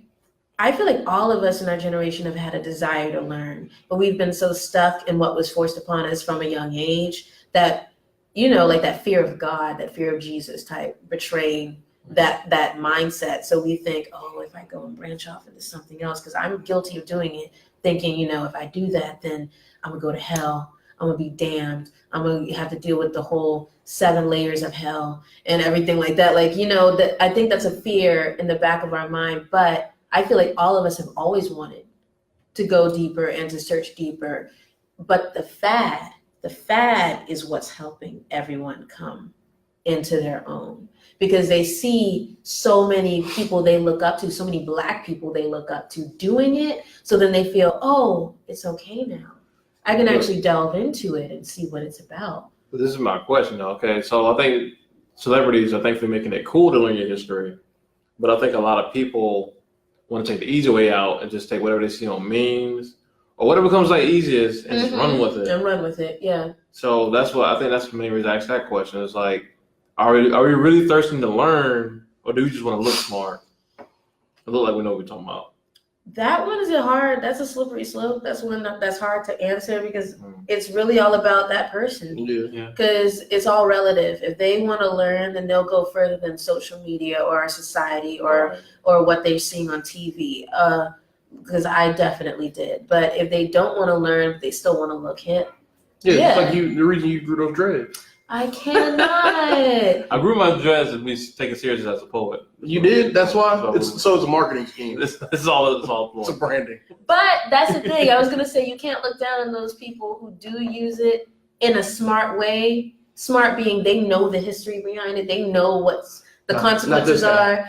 C: I feel like all of us in our generation have had a desire to learn, but we've been so stuck in what was forced upon us from a young age that, like that fear of God, that fear of Jesus type betraying that mindset. So we think, oh, if I go and branch off into something else, because I'm guilty of doing it, thinking, if I do that, then I'm gonna go to hell. I'm gonna be damned. I'm gonna have to deal with the whole 7 layers of hell and everything like that. Like, that I think that's a fear in the back of our mind, but I feel like all of us have always wanted to go deeper and to search deeper. But the fad is what's helping everyone come into their own, because they see so many people they look up to, so many Black people they look up to doing it. So then they feel, oh, it's okay now. I can actually delve into it and see what it's about.
B: But this is my question, though. Okay, so I think celebrities are thankfully making it cool to learn your history, but I think a lot of people want to take the easy way out and just take whatever they see on memes or whatever comes like easiest and just run with it.
C: And run with it, yeah.
B: So that's what I think. That's the main reason I asked that question. It's like, are we really thirsting to learn, or do we just want to look smart? It look like we know what we're talking about.
C: That one is hard. That's a slippery slope. That's one that's hard to answer, because it's really all about that person.
B: Yeah.
C: Because it's all relative. If they want to learn, then they'll go further than social media or our society or what they're seeing on TV. Because I definitely did. But if they don't want to learn, they still want to look hip.
A: Yeah, it's like the reason you grew those dreads.
C: I cannot.
B: I grew my dreads to be taken serious as a poet.
A: You did? That's why? It's a marketing scheme.
B: It's all
A: It's a branding.
C: But that's the thing. I was going to say, you can't look down on those people who do use it in a smart way. Smart being they know the history behind it. They know what the consequences are.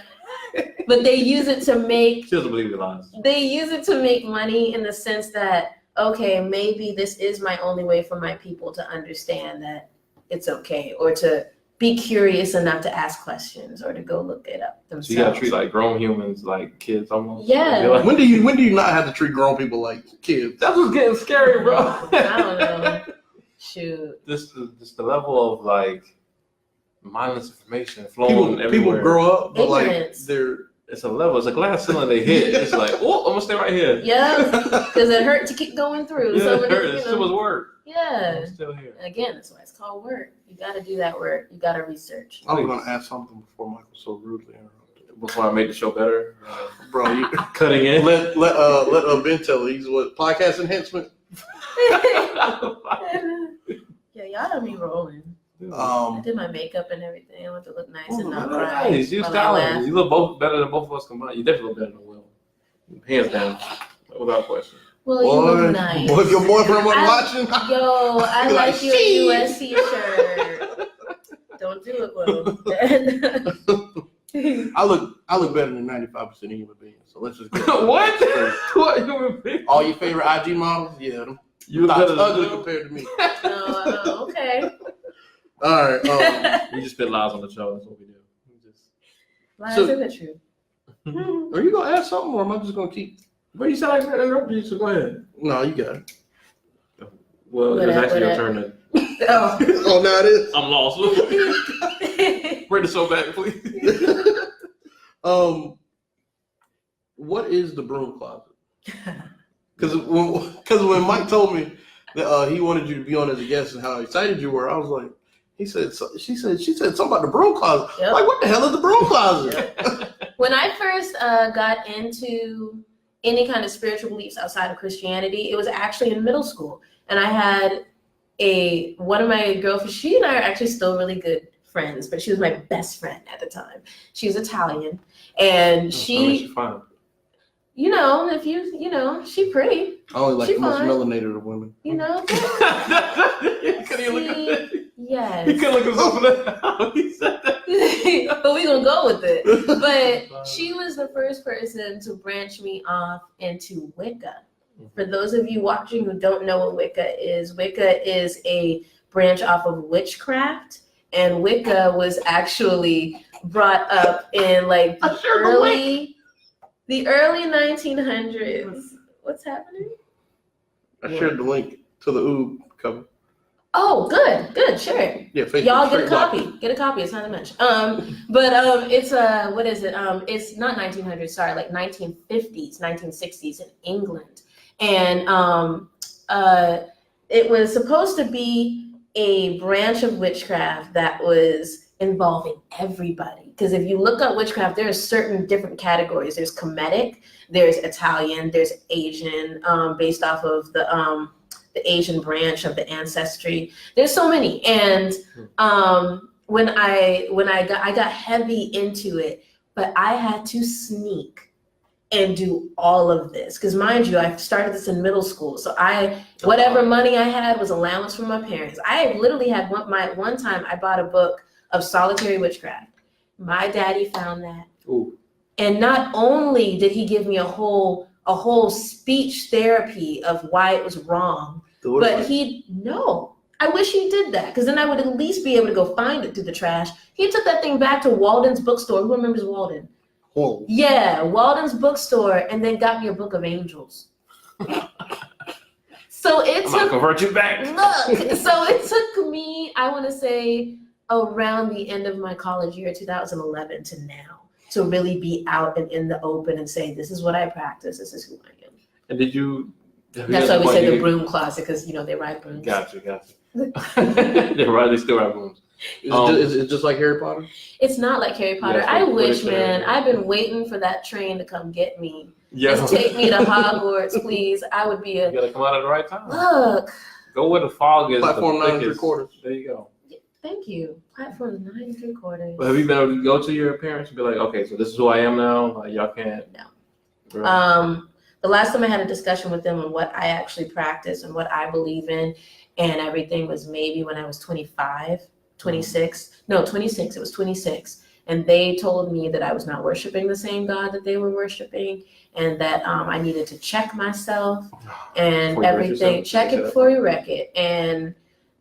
C: But they use it to make...
B: She doesn't believe your lies.
C: They use it to make money in the sense that, okay, maybe this is my only way for my people to understand that it's okay, or to be curious enough to ask questions or to go look it up themselves.
B: So you gotta treat like grown humans like kids almost.
C: Yeah.
B: Like,
A: when do you not have to treat grown people like kids?
B: That's what's getting scary, bro.
C: I don't know. Shoot.
B: Just the level of like mindless information flowing everywhere.
A: People grow up, but
C: Ignorance.
B: It's a level. It's a glass ceiling they hit. It's like, oh, I'm gonna stay right here.
C: Yeah, because it hurt to keep going through.
B: Yeah,
C: So
B: it hurt. It still was work.
C: Yeah.
B: I'm still here.
C: Again, that's why it's called work. You got to do that work. You got to research.
A: I was going to ask something before Michael so rudely interrupted.
B: Before I made the show better,
A: Bro, you
B: cutting in.
A: let Ben tell you. He's what, podcast enhancement?
C: Yeah, y'all don't be rolling. I did my makeup and everything. I want to look nice and not cry.
B: Nice. You're styling. You look both better than both of us combined. You definitely look better than Will. Hands down, without question.
C: Well, you look nice.
A: Boy, if your boyfriend wasn't watching.
C: Yo, I
A: You're
C: like
A: like,
C: your
A: "Shit."
C: USC shirt. Don't do it, Will.
A: I look better than 95% of human beings. So let's just get
B: What? What human being?
A: all your favorite IG models, yeah, them.
B: You look
A: Not
B: better than
A: ugly
B: Will?
A: compared to me.
C: Okay.
A: All right.
B: We just spit lies on the show. That's what we do.
C: Lies
A: So-
C: are the truth.
A: Are you gonna ask something, or am I just gonna keep?
B: But you sound like I interrupted you, so go ahead.
A: No, you got it.
B: Well, it's actually your turn to.
C: Oh.
A: Oh, now it is.
B: I'm lost. Bring the show back, please.
A: What is the broom closet? Because when Mike told me that he wanted you to be on as a guest and how excited you were, I was like, she said something about the broom closet.
C: Yep.
A: Like, what the hell is the broom closet?
C: When I first got into any kind of spiritual beliefs outside of Christianity, it was actually in middle school. And I had one of my girlfriends, she and I are actually still really good friends, but she was my best friend at the time. She was Italian. And
B: She's fine.
C: if she pretty,
A: I only like
C: She
A: the most
C: fine.
A: melanated of women.
B: Couldn't you look at that?
C: Yes.
B: He couldn't look himself in the eye. He said that.
C: But we're going to go with it. But she was the first person to branch me off into Wicca. For those of you watching who don't know what Wicca is a branch off of witchcraft. And Wicca was actually brought up in like the early 1900s. What's happening?
A: I shared the link to the Oob cover.
C: Oh, good, sure.
A: Yeah, Facebook.
C: Y'all get a
A: straight black
C: copy. Get a copy. It's not a mention. But it's what is it? It's not 1900s. Sorry, like 1950s, 1960s in England, and it was supposed to be a branch of witchcraft that was involving everybody. Because if you look up witchcraft, there are certain different categories. There's Kemetic, there's Italian, there's Asian, based off of the Asian branch of the ancestry. There's so many, and when I got heavy into it, but I had to sneak and do all of this because, mind you, I started this in middle school. So whatever money I had was allowance from my parents. I literally had one time I bought a book of solitary witchcraft. My daddy found that.
B: Ooh.
C: And not only did he give me a whole speech therapy of why it was wrong, but I wish he did that because then I would at least be able to go find it through the trash. He took that thing back to Walden's bookstore. Who remembers Walden?
A: Whoa.
C: Yeah, Walden's bookstore, and then got me a book of angels. So it
B: I'm gonna convert you back.
C: Look, so it took me, I want to say, around the end of my college year, 2011 to now, to really be out and in the open and say, this is what I practice, this is who I am.
B: And did you?
C: That's why we say the broom closet, because they ride brooms.
B: Gotcha. They still ride brooms.
A: Is it just like Harry Potter?
C: It's not like Harry Potter.
B: Yes,
C: I
B: what
C: wish,
B: is it?
C: man. I've been waiting for that train to come get me.
B: Yeah.
C: Just take me to Hogwarts, please. I would be
B: You gotta come out at the right time.
C: Look.
B: Go where the fog is.
A: Platform
B: the
A: 9
B: thickest.
A: 3/4.
B: There you go.
C: Thank you. Platform 9 3/4.
B: But have you been able to go to your parents and be like, okay, so this is who I am now? Like, y'all can't.
C: No.
B: Really?
C: The last time I had a discussion with them on what I actually practice and what I believe in and everything was maybe when I was 25, 26. No, 26. It was 26. And they told me that I was not worshiping the same God that they were worshiping and that I needed to check myself and
B: Before you wreck
C: everything.
B: yourself,
C: Check it
B: yourself.
C: before you wreck it. And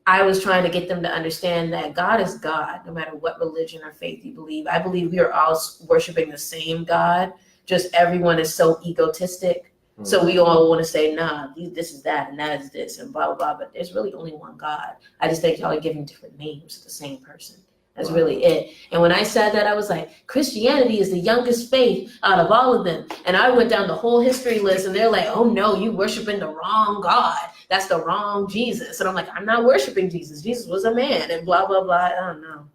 C: I was trying to get them to understand that God is God, no matter what religion or faith you believe. I believe we are all worshiping the same God, just everyone is so egotistic. So we all want to say, nah, this is that and that is this and blah, blah, blah. But there's really only one God. I just think y'all are giving different names to the same person. That's really it. And when I said that, I was like, Christianity is the youngest faith out of all of them. And I went down the whole history list and they're like, oh no, you worshiping the wrong God. That's the wrong Jesus. And I'm like, I'm not worshiping Jesus. Jesus was a man and blah, blah, blah. I don't know.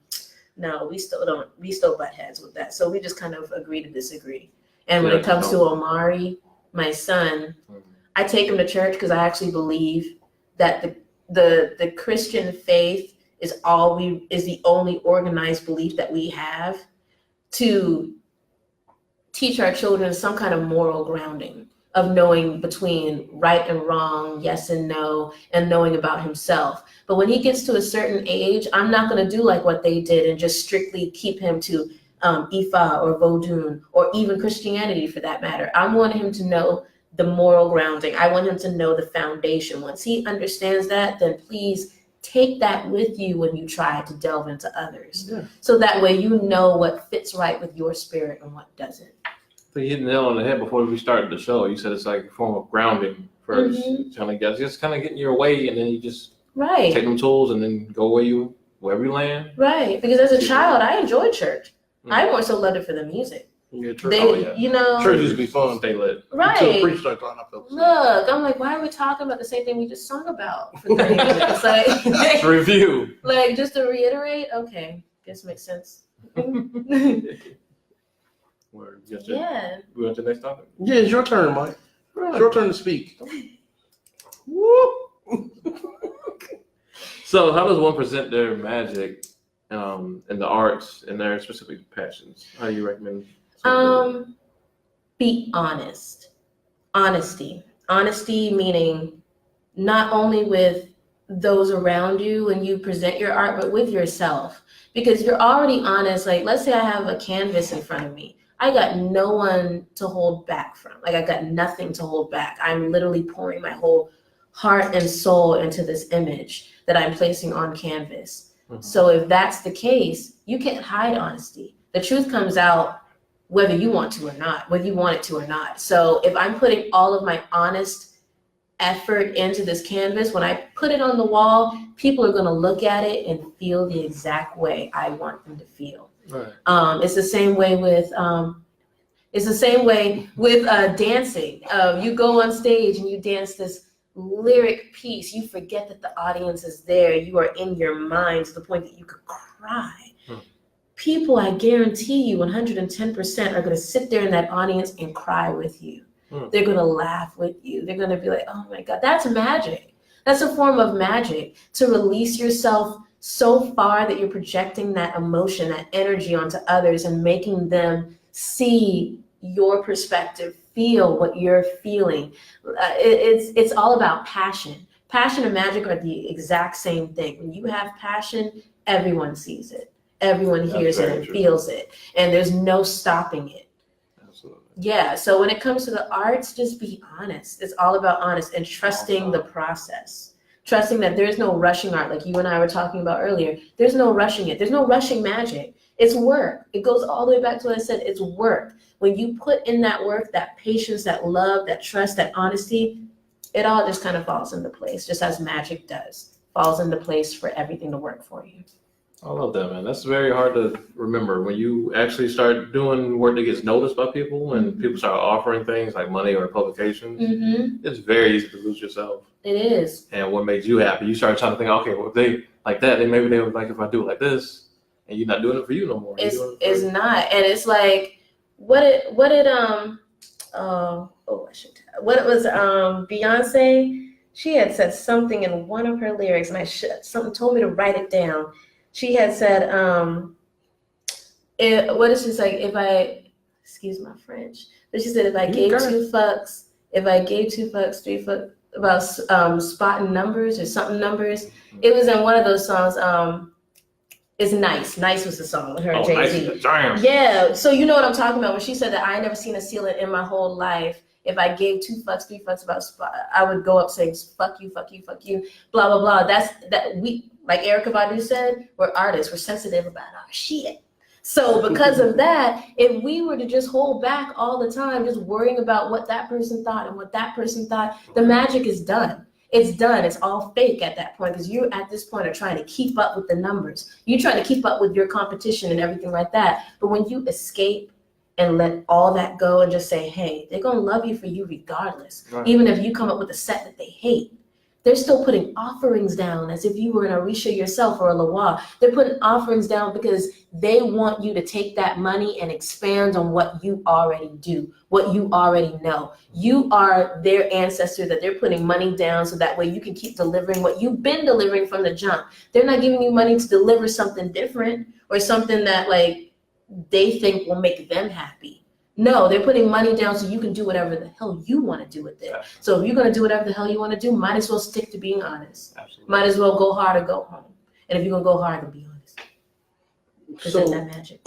C: No, we still butt heads with that. So we just kind of agree to disagree. And when it comes to Omari, my son, I take him to church because I actually believe that the Christian faith is the only organized belief that we have to teach our children some kind of moral grounding of knowing between right and wrong, yes and no, and knowing about himself. But when he gets to a certain age, I'm not going to do like what they did and just strictly keep him to Ifa or Vodun or even Christianity for that matter. I want him to know the moral grounding. I want him to know the foundation. Once he understands that, then please take that with you when you try to delve into others. Yeah. So that way you know what fits right with your spirit and what doesn't.
B: So you hit the nail on the head before we started the show. You said it's like a form of grounding first. Just kind of getting your way and then you just take them tools and then go wherever you land.
C: Right, because as a child, I enjoyed church. I more so loved it for the music.
A: Yeah, church.
C: Church
A: used to be fun.
B: Stay lit.
C: Right.
A: Until the preacher started talking about
C: Look, I'm like, why are we talking about the same thing we just sung about for 30 minutes? Like,
B: review.
C: Like, just to reiterate, okay, guess makes sense.
B: Yeah. We went to the next topic.
A: Yeah, it's your turn, Mike. It's your turn to speak. Woo!
B: So, how does one present their magic in the arts and their specific passions? How do you recommend?
C: Be honest. Honesty meaning not only with those around you when you present your art, but with yourself, because you're already honest. Like, let's say I have a canvas in front of me. I got no one to hold back from. Like, I got nothing to hold back. I'm literally pouring my whole heart and soul into this image that I'm placing on canvas. So if that's the case, you can't hide honesty. The truth comes out whether you want to or not, whether you want it to or not. So if I'm putting all of my honest effort into this canvas, when I put it on the wall, people are going to look at it and feel the exact way I want them to feel.
B: Right.
C: It's the same way with dancing. You go on stage and you dance this lyric piece. You forget that the audience is there. You are in your mind to the point that you could cry. People, I guarantee you, 110% are going to sit there in that audience and cry with you. They're going to laugh with you. They're going to be like, oh my God, that's magic. That's a form of magic, to release yourself so far that you're projecting that emotion, that energy onto others and making them see your perspective, feel what you're feeling. It's all about passion. Passion and magic are the exact same thing. When you have passion, everyone sees it. Everyone hears it and feels it. And there's no stopping it.
B: Absolutely.
C: Yeah, so when it comes to the arts, just be honest. It's all about honest and trusting the process. Trusting that there's no rushing art, like you and I were talking about earlier. There's no rushing it. There's no rushing magic. It's work. It goes all the way back to what I said. It's work. When you put in that work, that patience, that love, that trust, that honesty, it all just kind of falls into place, just as magic does. Falls into place for everything to work for you.
B: I love that, man. That's very hard to remember when you actually start doing work that gets noticed by people and people start offering things like money or publications. It's very easy to lose yourself.
C: It is.
B: And what makes you happy? You start trying to think, okay, well, if they like that, then maybe they would like if I do it like this, and you're not doing it for you no more.
C: It's not, and it's like what it was Beyonce. She had said something in one of her lyrics, and something told me to write it down. She had said, what is she say? Excuse my French, but she said, if I gave 2 fucks, 3 fucks about spotting numbers or something numbers. It was in one of those songs. It's Nice. Nice was the song with her and Jay-Z.
B: Nice. Damn.
C: Yeah, so you know what I'm talking about when she said that I ain't never seen a ceiling in my whole life. If I gave 2 fucks, 3 fucks about spot, I would go up saying, fuck you, fuck you, fuck you, blah, blah, blah. We, like Erykah Badu said, we're artists. We're sensitive about our shit. So because of that, if we were to just hold back all the time, just worrying about what that person thought and what that person thought, the magic is done. It's done. It's all fake at that point, because you at this point are trying to keep up with the numbers. You're trying to keep up with your competition and everything like that. But when you escape and let all that go and just say, hey, they're going to love you for you regardless. Right. Even if you come up with a set that they hate, they're still putting offerings down as if you were an Arisha yourself or a Lawar. They're putting offerings down because they want you to take that money and expand on what you already do, what you already know. You are their ancestor that they're putting money down so that way you can keep delivering what you've been delivering from the jump. They're not giving you money to deliver something different or something that like they think will make them happy. No, they're putting money down so you can do whatever the hell you want to do with it. Absolutely. So if you're going to do whatever the hell you want to do, might as well stick to being honest. Absolutely. Might as well go hard or go home. And if you're going to go hard, then be honest. Because it's that magic.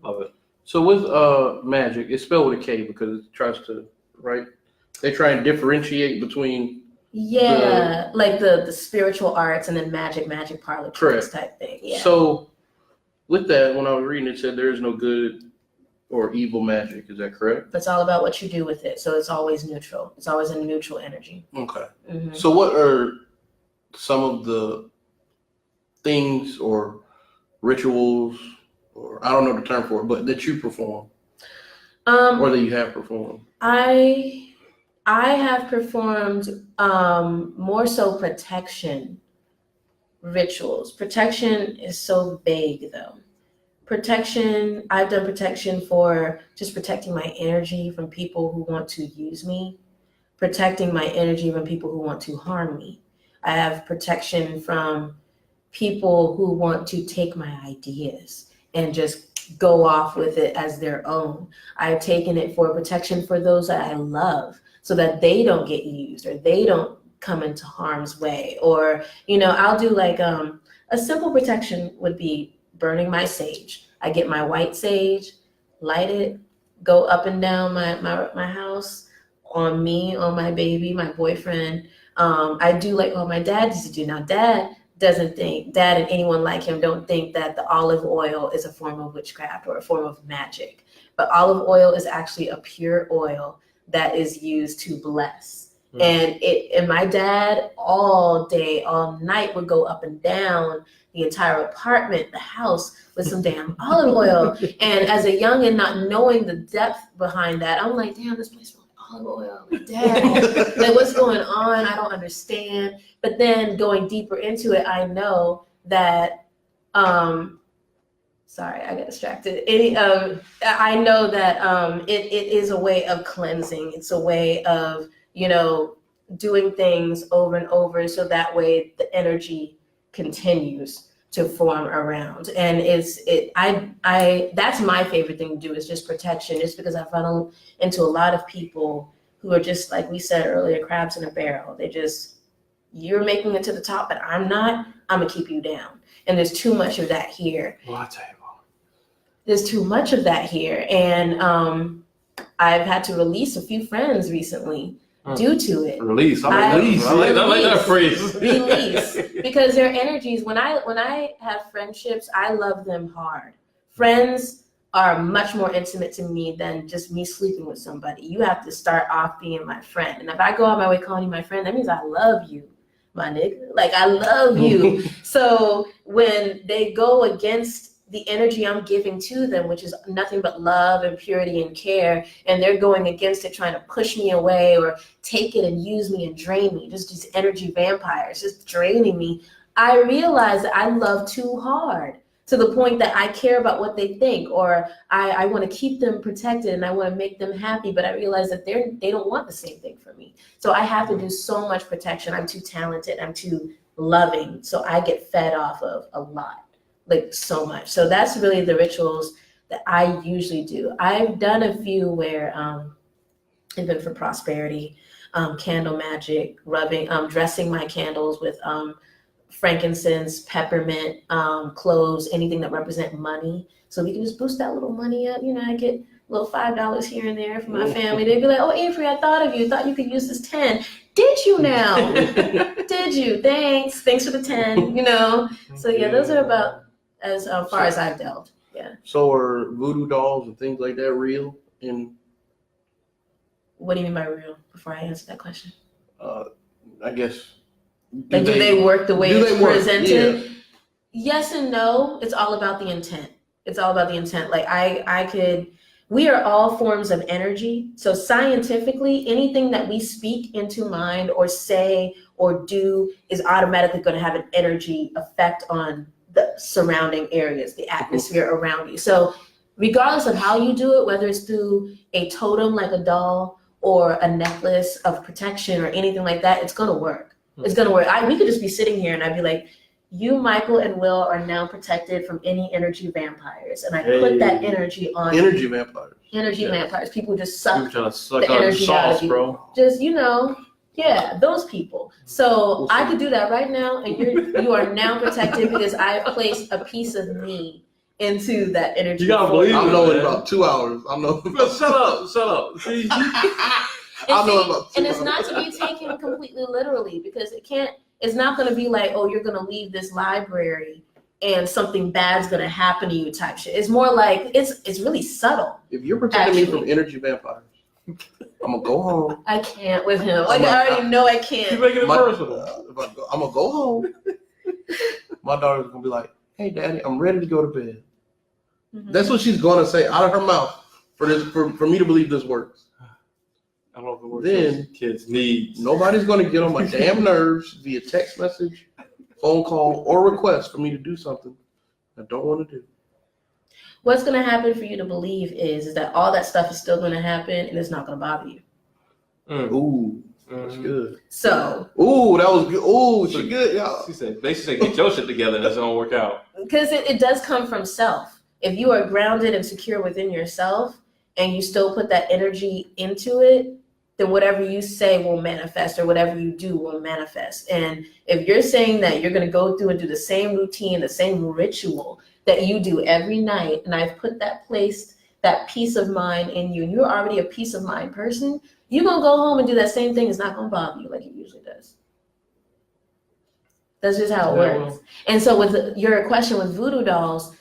A: Love it. So with magic, it's spelled with a K because it tries to, right? They try and differentiate between
C: like the spiritual arts and then magic parlor tricks type thing. Yeah.
A: So with that, when I was reading it said there is no good or evil magic. Is that correct?
C: It's all about what you do with it. So it's always neutral. It's always a neutral energy.
A: Okay. Mm-hmm. So what are some of the things or rituals, or I don't know the term for it, but that you perform or that you have performed?
C: I have performed more so protection rituals. Protection is so vague though. Protection, I've done protection for just protecting my energy from people who want to use me, protecting my energy from people who want to harm me. I have protection from people who want to take my ideas and just go off with it as their own. I've taken it for protection for those that I love so that they don't get used or they don't come into harm's way. Or, I'll do like a simple protection would be burning my sage. I get my white sage, light it, go up and down my house on me, on my baby, my boyfriend. I do like what my dad used to do. Now, dad and anyone like him don't think that the olive oil is a form of witchcraft or a form of magic. But olive oil is actually a pure oil that is used to bless. And my dad all day, all night would go up and down the entire apartment, the house, with some damn olive oil. And as a youngin', not knowing the depth behind that, I'm like, damn, this place smells like olive oil. Like, dad, like, what's going on? I don't understand. But then going deeper into it, I know that, sorry, I got distracted. I know that it is a way of cleansing. It's a way of, doing things over and over, so that way the energy continues to form around. And that's my favorite thing to do, is just protection, just because I've run into a lot of people who are just, like we said earlier, crabs in a barrel. You're making it to the top, but I'm not. I'm gonna keep you down. And there's too much of that here.
B: Well, I tell you what.
C: There's too much of that here. And I've had to release a few friends recently due to it.
B: Release. I like that phrase.
C: Release. Because their energies, when I have friendships, I love them hard. Friends are much more intimate to me than just me sleeping with somebody. You have to start off being my friend. And if I go out my way calling you my friend, that means I love you, my nigga. Like, I love you. So when they go against the energy I'm giving to them, which is nothing but love and purity and care, and they're going against it, trying to push me away or take it and use me and drain me, just these energy vampires, just draining me, I realize that I love too hard, to the point that I care about what they think, or I want to keep them protected and I want to make them happy, but I realize that they don't want the same thing for me. So I have to do so much protection. I'm too talented, I'm too loving, so I get fed off of a lot. Like, so much. So that's really the rituals that I usually do. I've done a few where even for prosperity, candle magic, rubbing, dressing my candles with frankincense, peppermint, cloves, anything that represent money. So we can just boost that little money up. I get a little $5 here and there from my family. They'd be like, "Oh, Avery, I thought of you. Thought you could use this 10. Did you now? Did you? Thanks for the 10, So yeah, those are about as far as I've delved. Yeah.
A: So are voodoo dolls and things like that real? And
C: what do you mean by real? Before I answer that question,
A: I guess.
C: Do they work the way it's presented?
A: Yeah.
C: Yes and no. It's all about the intent. Like we are all forms of energy. So scientifically, anything that we speak into mind or say or do is automatically going to have an energy effect on the surrounding areas, the atmosphere around you. So regardless of how you do it, whether it's through a totem like a doll or a necklace of protection or anything like that, it's gonna work. It's gonna work. We could just be sitting here and I'd be like, you, Michael, and Will are now protected from any energy vampires. And I put that energy on
A: energy vampires.
C: Vampires. People just suck,
B: trying to suck
C: the energy out of you.
B: bro.
C: Just, yeah, those people. So I could do that right now, and you are now protected because I placed a piece of me into that energy.
B: You gotta believe
A: I'll know in about 2 hours. I'll know.
B: Shut up. See,
A: I'll know about 2
C: and
A: hours.
C: it's not to be taken completely literally, because it's not going to be like, oh, you're going to leave this library and something bad's going to happen to you type shit. It's more like, it's really subtle.
A: If you're protecting me from energy vampires, I'm gonna go home.
C: I can't with him. Like, I already know I can't.
B: you making it personal.
A: I'm gonna go home. My daughter's gonna be like, "Hey, Daddy, I'm ready to go to bed."
C: Mm-hmm.
A: That's what she's gonna say out of her mouth for me to believe this works.
B: I don't know if it works.
A: Then
B: Kids need.
A: Nobody's gonna get on my damn nerves via text message, phone call, or request for me to do something I don't want to do.
C: What's going to happen for you to believe is that all that stuff is still going to happen and it's not going to bother you.
A: Ooh, that's good.
C: So.
A: Ooh, that was good. Ooh, she good, y'all.
B: She said, get your shit together and it's going to work out.
C: Because it does come from self. If you are grounded and secure within yourself and you still put that energy into it, then whatever you say will manifest, or whatever you do will manifest. And if you're saying that you're going to go through and do the same routine, the same ritual that you do every night, and I've put that peace of mind in you, and you're already a peace of mind person, you're going to go home and do that same thing. It's not going to bother you like it usually does. That's just how it works. And so with your question with voodoo dolls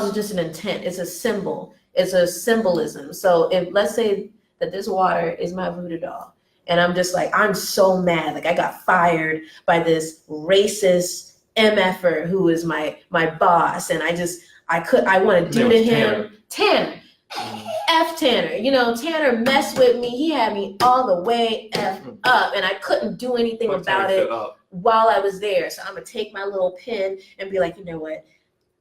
C: is just an intent. It's a symbol. It's a symbolism. So if, let's say that this water is my voodoo doll, And I'm just like, I'm so mad. Like I got fired by this racist MFer who is my boss. And I want to do to him. Tanner. F Tanner. You know, Tanner messed with me. He had me all the way F up. And I couldn't do anything about it while I was there. So I'm going to take my little pen and be like, you know what?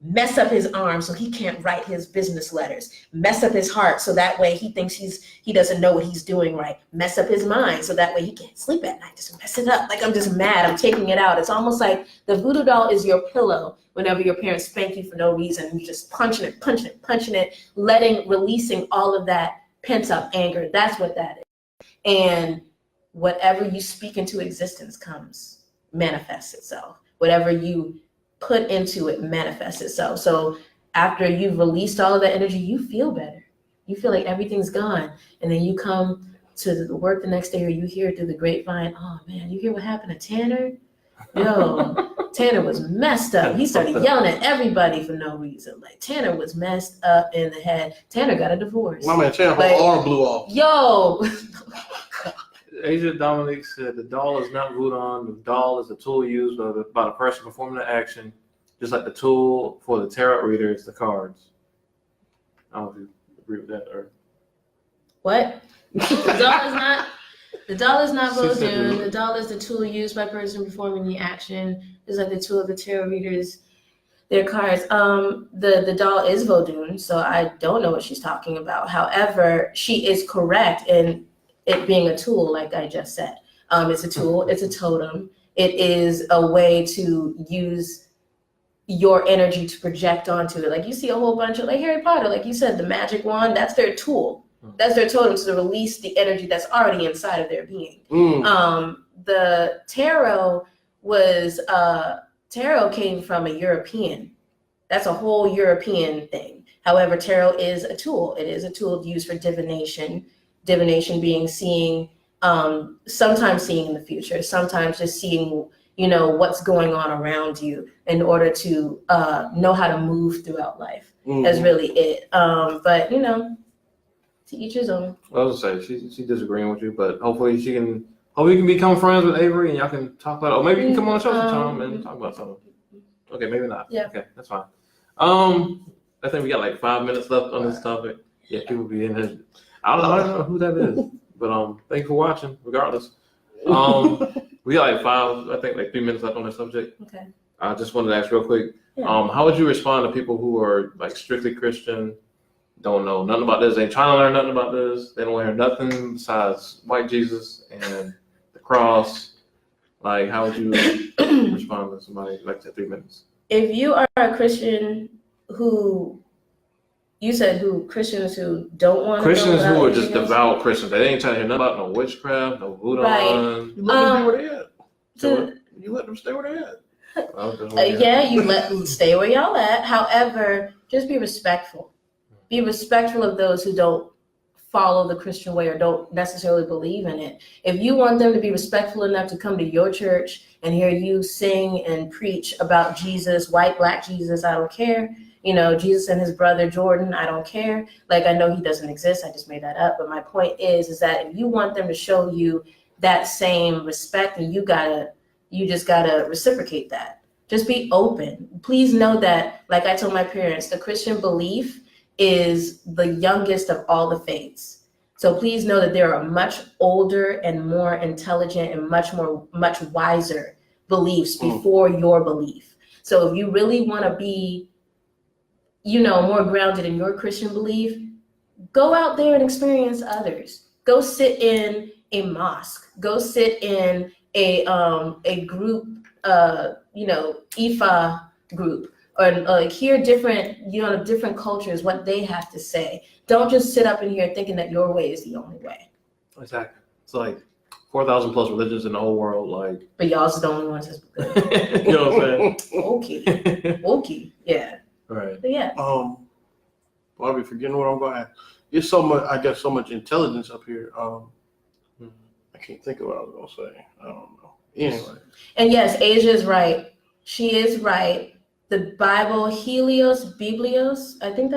C: Mess up his arm so he can't write his business letters. Mess up his heart so that way he thinks he doesn't know what he's doing right. Mess up his mind so that way he can't sleep at night. Just mess it up. Like I'm just mad. I'm taking it out. It's almost like the voodoo doll is your pillow whenever your parents spank you for no reason. You're just punching it, releasing all of that pent up anger. That's what that is. And whatever you speak into existence manifests itself. Whatever you put into it manifests itself. So after you've released all of that energy, you feel better. You feel like everything's gone. And then you come to the work the next day, or you hear through the grapevine, oh man, you hear what happened to Tanner? Yo, Tanner was messed up. He started yelling at everybody for no reason. Like Tanner was messed up in the head. Tanner got a divorce.
A: My man, Tanner, whole arm blew off.
C: Yo.
B: Asia Dominique said the doll is not voodoo. The doll is a tool used by the person performing the action, just like the tool for the tarot reader is the cards. I don't know if you agree with that or
C: what? The doll is not voodoo. The doll is the tool used by person performing the action, just like the tool of the tarot readers, their cards. The doll is voodoo, so I don't know what she's talking about. However, she is correct in it being a tool, like I just said. It's a tool, it's a totem. It is a way to use your energy to project onto it. Like you see a whole bunch of, like Harry Potter, like you said, the magic wand, that's their tool. That's their totem to release the energy that's already inside of their being. The tarot came from a European. That's a whole European thing. However, tarot is a tool. It is a tool used for divination. Divination being sometimes seeing in the future, sometimes just seeing, what's going on around you in order to know how to move throughout life. That's really it. But to each his own.
B: I was gonna say she's disagreeing with you, but hopefully you can become friends with Avery and y'all can talk about it. Or maybe you can come on the show sometime and talk about something. Okay, maybe not. Yeah. Okay, that's fine. I think we got like 5 minutes left on this topic. Yeah, people be in there. I don't know who that is, but thank you for watching. Regardless, we got like 3 minutes left on this subject.
C: Okay.
B: I just wanted to ask real quick. Yeah. How would you respond to people who are like strictly Christian, don't know nothing about this, ain't trying to learn nothing about this, they don't learn nothing besides white Jesus and the cross? Like, how would you respond to somebody like that? 3 minutes.
C: If you are a Christian Christians who don't want to
B: Christians who are just devout Christians. They ain't trying to hear nothing about no witchcraft, no voodoo.
C: Right.
B: You let them be where they at. You let them stay where they at.
C: You let them stay where y'all at. However, just be respectful. Be respectful of those who don't follow the Christian way or don't necessarily believe in it. If you want them to be respectful enough to come to your church and hear you sing and preach about Jesus, white, black Jesus, I don't care. Jesus and his brother Jordan, I don't care. Like, I know he doesn't exist. I just made that up. But my point is that if you want them to show you that same respect, and you just gotta reciprocate that. Just be open. Please know that, like I told my parents, the Christian belief is the youngest of all the faiths. So please know that there are much older and more intelligent and much wiser beliefs before your belief. So if you really want to be more grounded in your Christian belief, go out there and experience others. Go sit in a mosque. Go sit in a group, Ifa group, or hear different cultures, what they have to say. Don't just sit up in here thinking that your way is the only way.
B: Exactly. It's like 4,000 plus religions in the whole world,
C: But y'all's the only ones that's good.
B: You know what I'm saying?
C: Okay. Yeah.
B: Right.
C: But yeah.
A: I'll be forgetting what I'm going to ask. There's so much intelligence up here. I can't think of what I was going to say. I don't know. Anyway.
C: And yes, Asia is right. She is right. The Bible, Biblios, I think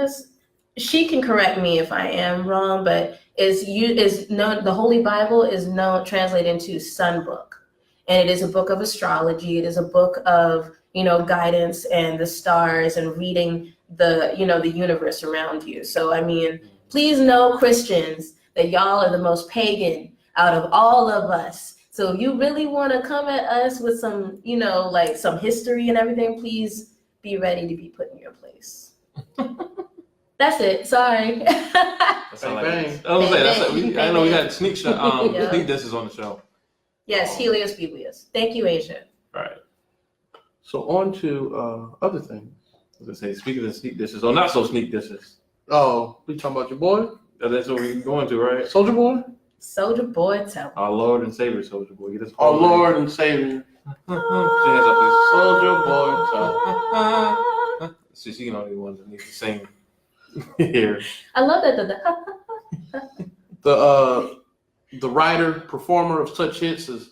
C: she can correct me if I am wrong, but is known. The Holy Bible is known translated into Sun Book, and it is a book of astrology. It is a book of guidance and the stars and reading the the universe around you. So I mean, please know, Christians, that y'all are the most pagan out of all of us. So if you really want to come at us with some like some history and everything, please be ready to be put in your place. That's it. Sorry.
B: That's all
A: Bang,
B: I was
C: bang.
B: saying. I know we got sneak
C: Yeah.
B: sneak disses on the show.
C: Yes, Helios Biblios. Thank you, Asia.
B: All right.
A: So on to other things.
B: I was gonna say, speaking of sneak disses, or not so sneak disses.
A: Oh, we talking about your boy,
B: That's what we're going to, right?
A: Soulja Boy?
C: Soulja Boy, tell me.
B: Our Lord and Savior, Soulja Boy. Get us
A: Our Lord and Savior, Soulja Boy.
B: So she can only the ones that need to sing here.
C: I love that.
A: The writer, performer of such hits as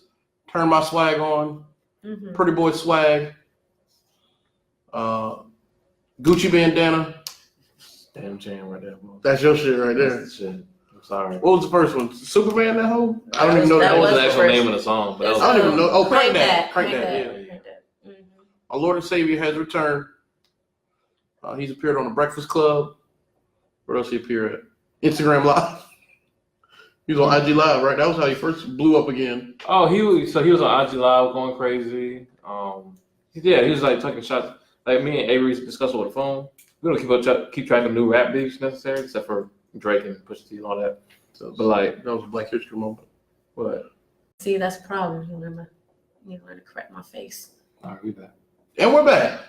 A: Turn My Swag On,
C: Mhm.
A: Pretty Boy Swag, Gucci Bandana.
B: Damn jam right there, bro.
A: That's your shit right there.
B: That's the shit. I'm sorry.
A: What was the first one? Superman, that hoe? I don't even know
C: That
B: That was
C: was
B: the
C: the
B: actual
C: first-
B: name of the song, but that was
A: I don't even know. Oh, Crank That.
C: Crank
A: Yeah.
C: that. Mhm.
A: Our Lord and Savior has returned. He's appeared on The Breakfast Club. Where else he appeared at? Instagram Live. He was on IG Live, right? That was how he first blew up again.
B: Oh, he was on IG Live going crazy. Yeah, he was like taking shots. Like me and Avery discussed over the phone. We don't keep track of new rap beats necessarily, except for Drake and Pusha T and all that.
A: So,
B: But like,
A: that was a Black History moment.
B: what?
C: See, that's the problem. You learn to correct my face.
B: All right, we back.
A: And we're back.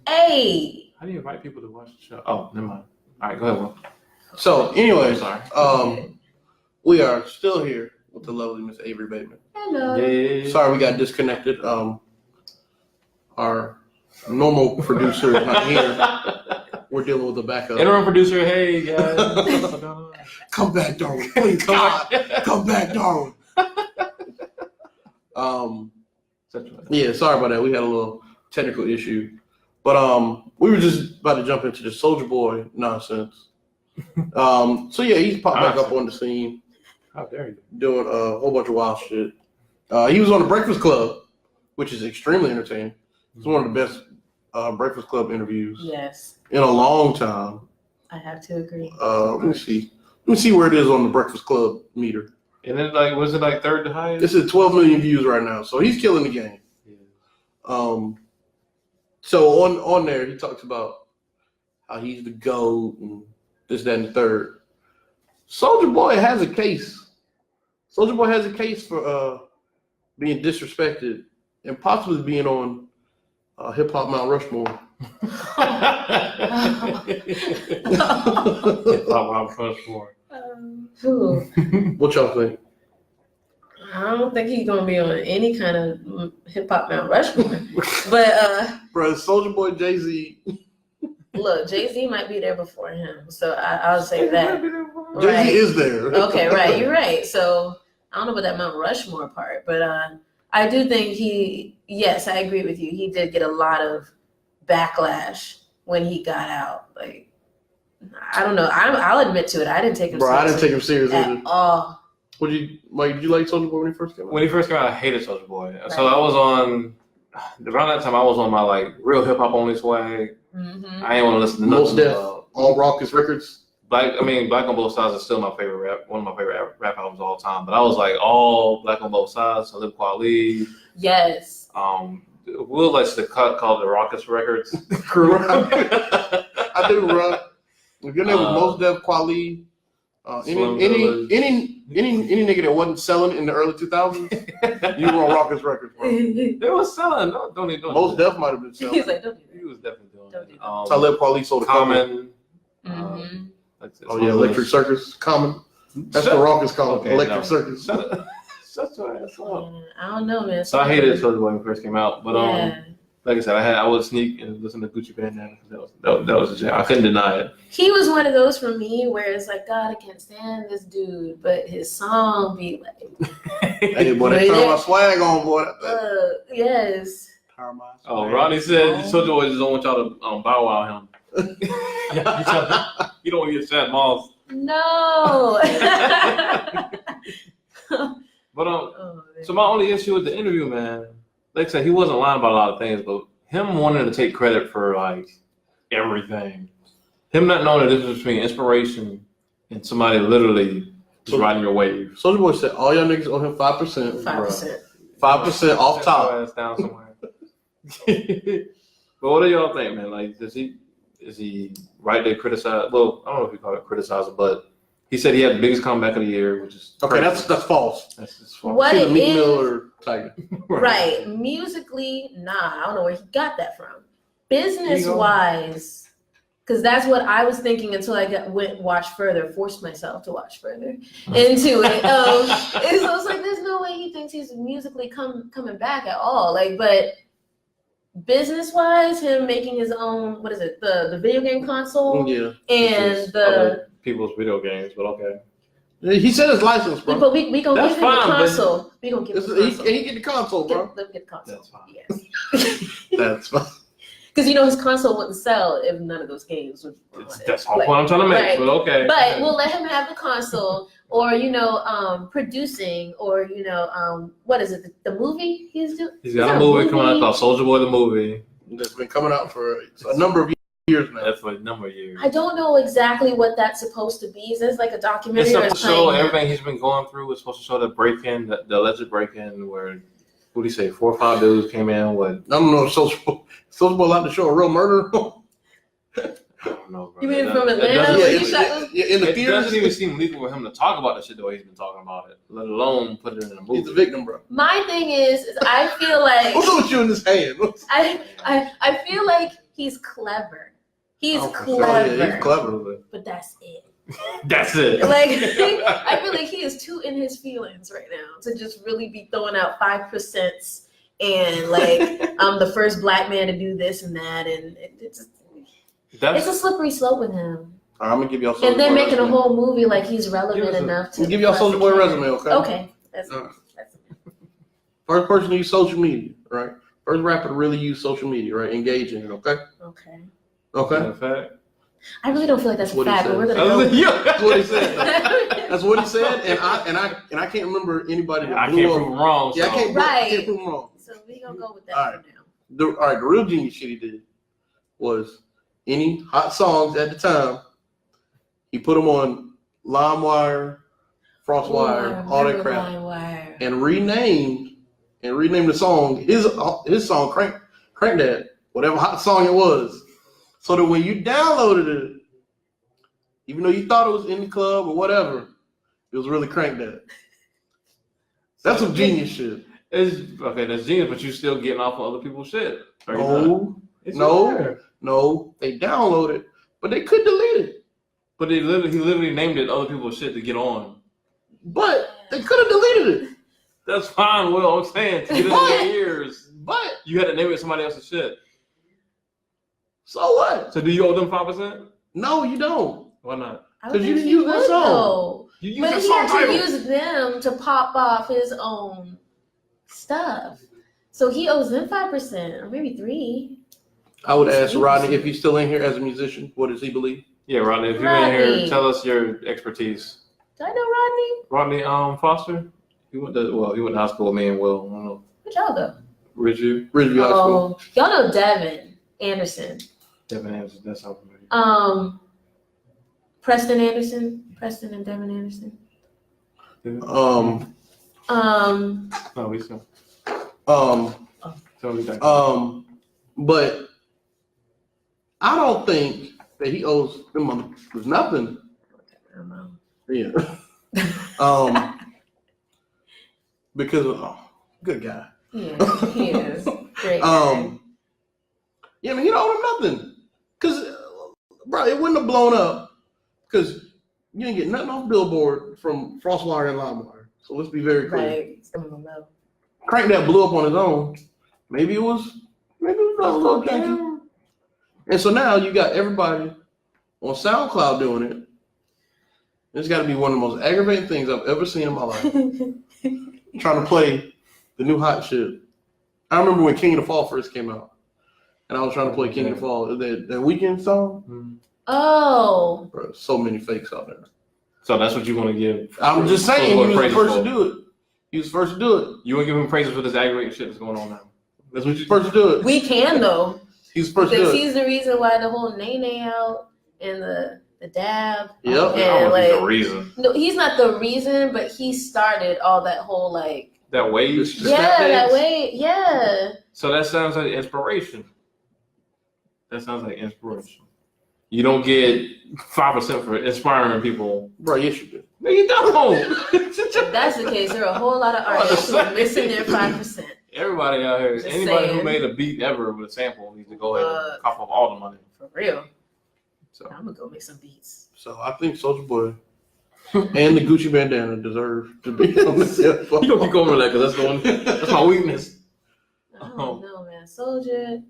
C: Hey.
B: How do you invite people to watch the show? Oh, never mind. All right, go ahead, Will.
A: So,
B: I'm
A: anyways,
B: sorry.
A: we are still here with the lovely Miss Avery Bateman.
C: Hello.
B: Yeah.
A: Sorry we got disconnected. Our normal producer is not here. We're dealing with a backup.
B: Interim producer, hey guys.
A: Come back, Darwin. Please, come back, Darwin. Yeah, sorry about that. We had a little technical issue. But we were just about to jump into the Soulja Boy nonsense. So yeah, he's popped back up on the scene,
B: How dare you?
A: doing a whole bunch of wild shit. He was on The Breakfast Club, which is extremely entertaining. It's one of the best Breakfast Club interviews
C: Yes,
A: in a long time.
C: I have to agree.
A: Let me see. Let me see where it is on the Breakfast Club meter.
B: And then was it like third to highest?
A: This is 12 million views right now, so he's killing the game.
B: Yeah.
A: So on there, he talks about how he's the GOAT and this, that, and the third. Soulja Boy has a case. Soulja Boy has a case for being disrespected and possibly being on Hip-Hop Mount Rushmore.
C: Who?
A: What y'all think?
C: I don't think he's gonna be on any kind of hip hop Mount Rushmore. But
A: Bro, Soulja Boy, Jay-Z.
C: look, Jay-Z might be there before him, so I'll say that.
A: Jay-Z
C: Right.
A: is there.
C: Okay, right, you're right. So I don't know about that Mount Rushmore part, but I do think yes, I agree with you. He did get a lot of backlash when he got out. Like, I don't know. I'll admit to it. I didn't take him
A: Bro, I didn't take him
C: seriously
A: serious either.
C: at all.
A: Did you like Soulja Boy when he first came out?
B: When he first came out, I hated Soulja Boy. So I was on around that time. I was on my like real hip hop only swag.
C: Mm-hmm.
B: I ain't want to listen to
A: Most
B: nothing.
A: Def, all Raucous Records.
B: Black on Both Sides is still my favorite rap. One of my favorite rap albums of all time. But I was like all Black on Both Sides. Talib Kweli.
C: Yes.
B: Will likes to call the Raucous Records.
A: I do, bro. If your name was Most Def, Kweli, any nigga that wasn't selling in the early 2000s, you were on Raucous Records, bro.
B: They was selling. Don't even.
A: Most Def might have been selling.
C: He's like, don't do
B: He was definitely doing
C: Don't do
B: it.
C: that.
A: Talib Kweli sold a couple.
B: Common.
C: that. Mm-hmm.
A: Oh yeah, Electric Circus, Common. That's the Raucous call.
B: Okay,
A: Electric
B: no.
A: Circus.
B: Shut your ass up.
C: I don't know, man.
B: So I hated Soulja Boy when it first came out, but
C: Yeah.
B: like I said, I would sneak and listen to Gucci Bandana because that was a jam. I couldn't deny it.
C: He was one of those for me where it's like, God, I can't stand this dude, but his song be like,
A: Hey, boy, they turn my swag on, boy.
C: yes.
A: Turn my swag
B: Oh, Rodney said
C: Oh.
B: Soulja Boy just don't want y'all to bow wow him. You don't want to get Shad Moss.
C: No.
B: But
C: Oh, man.
B: so my only issue with the interview, man, like I said, he wasn't lying about a lot of things, but him wanting to take credit for like everything, him not knowing the difference between inspiration and somebody literally just riding your wave.
A: Soulja Boy said all y'all niggas owe him 5%.
C: 5%.
A: 5% off top.
B: Ass down somewhere. But what do y'all think, man? Like, is he right to criticize? Well, I don't know if you call it criticizing, but he said he had the biggest comeback of the year, which is
A: Okay,
B: crazy.
A: that's false.
B: That's just false.
C: What
A: She's a
C: it
A: Meek
C: is,
A: Mill or Tiger.
C: right? Musically, nah, I don't know where he got that from.
B: There you
C: Business
B: go.
C: wise, because that's what I was thinking until I watched further, forced myself to watch further into it. And so it's like there's no way he thinks he's musically coming back at all. Like, but business wise, him making his own, what is it, the video game console
A: Yeah.
C: and
B: This is
C: the.
B: other people's video games, but okay.
A: He said his license, bro.
C: But we gonna
B: That's
C: give him the
B: fine, but-
C: console. We gonna give him the console.
A: He get the console, bro.
C: Let him get the console.
B: That's fine.
C: Yes.
A: That's fine.
C: Because his console wouldn't sell if none of those games would.
B: That's all point I'm trying to make,
C: Right.
B: but okay.
C: But we'll let him have the console, or producing, or what is it? The movie he's doing.
B: He's got a movie coming out called Soulja Boy the movie.
A: That's been coming out for a number of years now.
B: That's for a number of years.
C: I don't know exactly what that's supposed to be. Is this like a documentary?
B: It's
C: or
B: supposed to show everything he's been going through. It's supposed to show the break-in, the alleged break-in, where what do you say, 4 or 5 dudes came in with.
A: I don't know if Soulja Boy allowed to show a real murder.
B: I don't know, bro.
C: You mean
B: That-
C: from
B: that
C: Atlanta?
B: doesn't-
C: Where he shot
A: in the
B: It doesn't even
A: theaters.
B: seem legal for him to talk about the shit the way he's been talking about it, let alone put it in a movie.
A: He's a victim, bro.
C: My thing is I feel like
A: What's up with you in this hand?
C: I feel like he's clever. He's
A: Oh,
C: clever.
A: yeah, he's clever.
C: But that's it.
B: That's it.
C: Like I feel like he is too in his feelings right now to just really be throwing out 5% and like I'm the first black man to do this and that, and it's a slippery slope with him.
A: All right, I'm gonna give y'all.
C: And they're
A: Boy
C: making a
A: resume.
C: whole movie like he's relevant
B: Give us a-
C: enough to
A: I'll give y'all Soulja Boy resume, okay?
C: Okay, that's
A: All right. First person to use social media, right? First rapper to really use social media, right? Engage in it, okay?
C: okay.
A: Okay.
B: In fact.
C: I really don't feel like that's a
A: What he
C: fact, but
A: said.
C: we're gonna go.
B: Yeah.
A: That's what he said. That's what he said, and I can't remember anybody that
B: I
A: blew
B: can't
A: up.
B: prove him wrong.
A: Yeah, I
B: so-
A: can't
C: Right.
A: prove him wrong.
C: So we gonna go with that
A: All
C: for
A: right.
C: now.
A: All right, the real genius shit he did was any hot songs at the time, he put them on LimeWire, FrostWire, all that crap,
C: LimeWire.
A: and renamed the song his song Crank That, whatever hot song it was, so that when you downloaded it, even though you thought it was in the club or whatever, it was really Crank That. That's some genius shit.
B: It's okay, that's genius, but you still getting off of other people's shit. Are you not?
A: No,
B: It's
A: no.
B: there.
A: no, they downloaded, but they could delete it.
B: But he literally named it other people's shit to get on.
A: But they could have deleted it.
B: That's fine, Will. I'm saying to get in
A: What?
B: their ears,
A: But
B: you had to name it somebody else's shit.
A: so what?
B: So do you owe them 5%?
A: No, you don't.
B: Why not?
C: I would
A: 'Cause you
C: think
A: didn't
C: he
A: use that
C: would,
A: song.
C: though.
B: You use
C: But
B: the
C: he
B: song
C: had to
B: title.
C: use them to pop off his own stuff. So he owes them 5%, or maybe 3%.
A: I would ask Rodney if he's still in here as a musician. What does he believe?
B: Yeah, Rodney, if you're in here,
C: Rodney.
B: tell us your expertise.
C: Do I know Rodney?
B: Rodney Foster? He went to high school with me and Will. I don't know.
C: Where'd y'all go?
B: Ridgeview?
A: Ridgeview High School.
C: Oh, y'all know Devin Anderson.
B: Devin Anderson, that sounds familiar.
C: Preston Anderson. Preston and Devin Anderson.
A: Um,
B: No, we still. Tell me that.
A: but I don't think that he owes them motherfuckers nothing.
C: I don't know.
A: Yeah. Because good guy.
C: Yeah, he is. Great guy.
A: Yeah, I mean, he don't owe them nothing. Because, bro, it wouldn't have blown up because you didn't get nothing off Billboard from FrostWire and LimeWire. So let's be very clear.
C: Right. Some of them know.
A: Crank That blew up on his own. Maybe it was a little janky. And so now you got everybody on SoundCloud doing it. It's got to be one of the most aggravating things I've ever seen in my life. Trying to play the new hot shit. I remember when King of the Fall first came out, and I was trying to play King of the Fall, that Weekend song.
C: Oh.
A: Bro, so many fakes out there.
B: So that's what you want to give.
A: I'm just saying,
B: Soulja Boy
A: he was the
B: praises
A: first
B: for.
A: to do it. He was the first to do it.
B: You want to give him praises for this aggravating shit that's going on now. That's what you
A: First to do it.
C: We can though.
A: He's the first to do
C: Because
A: it.
C: he's the reason why the whole nay out and the dab.
A: Yep.
B: I don't know if he's the reason.
C: No, he's not the reason, but he started all that whole like.
B: That wave.
A: The
C: Yeah,
A: snap
C: that
A: dance?
C: way. Yeah.
B: So that sounds like inspiration. That sounds like inspiration. You don't get 5% for inspiring people.
A: Bro, yes, you do.
B: No, you don't.
C: If that's the case, there are a whole lot of artists who are missing their 5%.
B: Everybody out here,
C: Just
B: anybody who
C: saying.
B: made a beat ever with a sample needs to go ahead and cough up all the money.
C: For real.
B: So
C: I'm gonna go make some beats.
A: So I think Soulja Boy and the Gucci bandana deserve to be on the
B: you gonna keep going with that because that's the one. That's my weakness.
C: I don't know, man. Soulja,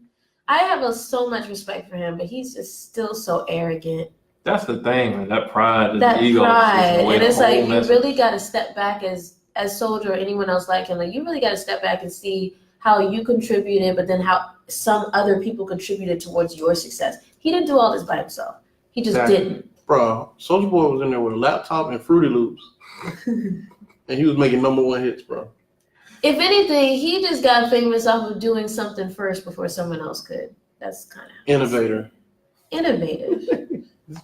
C: I have so much respect for him, but he's just still so arrogant.
B: That's the thing, man. That pride, and
C: That
B: ego,
C: pride, and it's like you
B: message.
C: really got to step back as Soulja or anyone else like him. Like you really got to step back and see how you contributed, but then how some other people contributed towards your success. He didn't do all this by himself. He just didn't.
A: Bro, Soulja Boy was in there with a laptop and Fruity Loops. And he was making #1 hits, bro.
C: If anything, he just got famous off of doing something first before someone else could. That's kind of
A: Innovator.
C: innovative.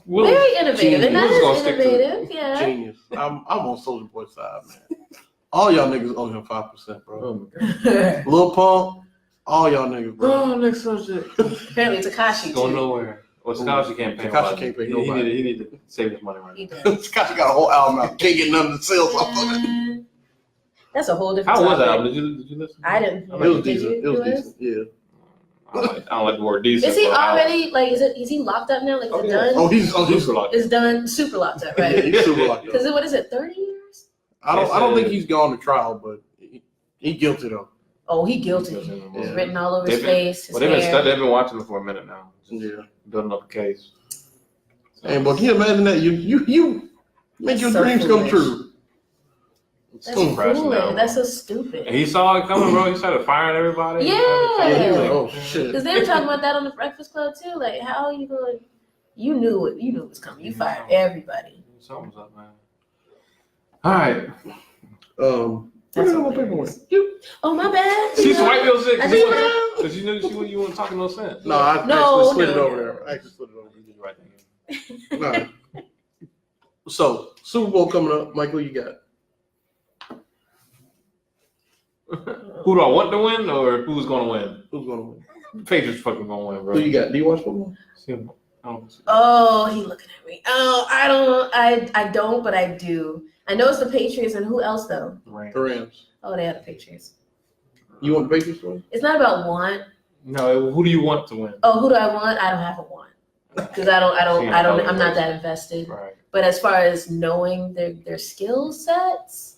B: Will-
C: Very innovative. And that
B: Will's gonna
C: is
B: stick to it.
C: innovative, yeah.
A: Genius. I'm on Soulja Boy's side, man. All y'all niggas owe him 5%, bro.
B: Oh my God.
A: Lil Pump, all y'all niggas, bro.
B: Oh, next subject.
C: Apparently Tekashi
B: Going
C: too.
B: nowhere. Well, Tekashi can't pay
A: Tekashi
B: nobody.
A: can't pay
B: He
A: nobody.
B: need to save his money right
C: He
B: now.
C: does.
A: Scotty got a whole album out. Can't get none of the sales off of it.
C: Man, that's a whole different
B: How was that
C: topic.
B: album? Did you listen?
C: I didn't.
A: It was
C: Did
A: decent.
C: you?
A: It was decent. Yeah.
B: I don't like the word decent.
C: Is he
B: but
C: already like? Is he locked up now? Like is it
B: yeah.
C: done?
A: Oh, he's
B: Super locked.
C: It's done. Super locked up,
A: yeah,
C: right?
A: he's super locked up.
C: Because what is it? 30 years?
A: I don't think he's gone to trial, but he guilty though.
C: Oh, he guilty.
A: Yeah.
C: It's written all over his
B: They've been-
C: face. His
B: Well, they've
C: hair.
B: been watching him for a minute now.
A: Yeah.
B: Building up a case. So,
A: And but can you imagine that you make your
C: So
A: dreams come
C: foolish.
A: true.
B: it's
C: That's
B: so crashing
C: foolish.
B: down.
C: That's so stupid.
B: And he saw it coming, bro. He started firing everybody.
C: Yeah.
A: Yeah, he was like, oh shit.
C: Because they were talking about that on the Breakfast Club too. Like, how are you going? You knew it. You knew it was coming. You fired everybody.
B: Something's up, man. All right.
A: Where's
C: That's
A: my
C: hilarious.
A: paperwork? You?
C: Oh my bad.
B: She swiped your shit
C: I
B: because
C: just
B: you knew you weren't talking no sense.
A: No, I
C: No,
A: actually slid it
C: no,
A: over
C: no.
A: there. I actually slid it over
B: You did the right thing.
A: there. No. So Super Bowl coming up, Michael. You got?
B: Who do I want to win or who's going to win?
A: Who's gonna win?
B: Patriots fucking going to win, bro.
A: Who you got? Do you watch football?
C: Oh, he looking at me. Oh, I don't, but I do. I know it's the Patriots, and who else though?
A: The Rams.
C: Oh, they are the Patriots.
A: You want the Patriots to win?
C: It's not about want.
B: No, who do you want to win?
C: Oh, who do I want? I don't have a want because I'm not that invested.
B: Right.
C: But as far as knowing their skill sets,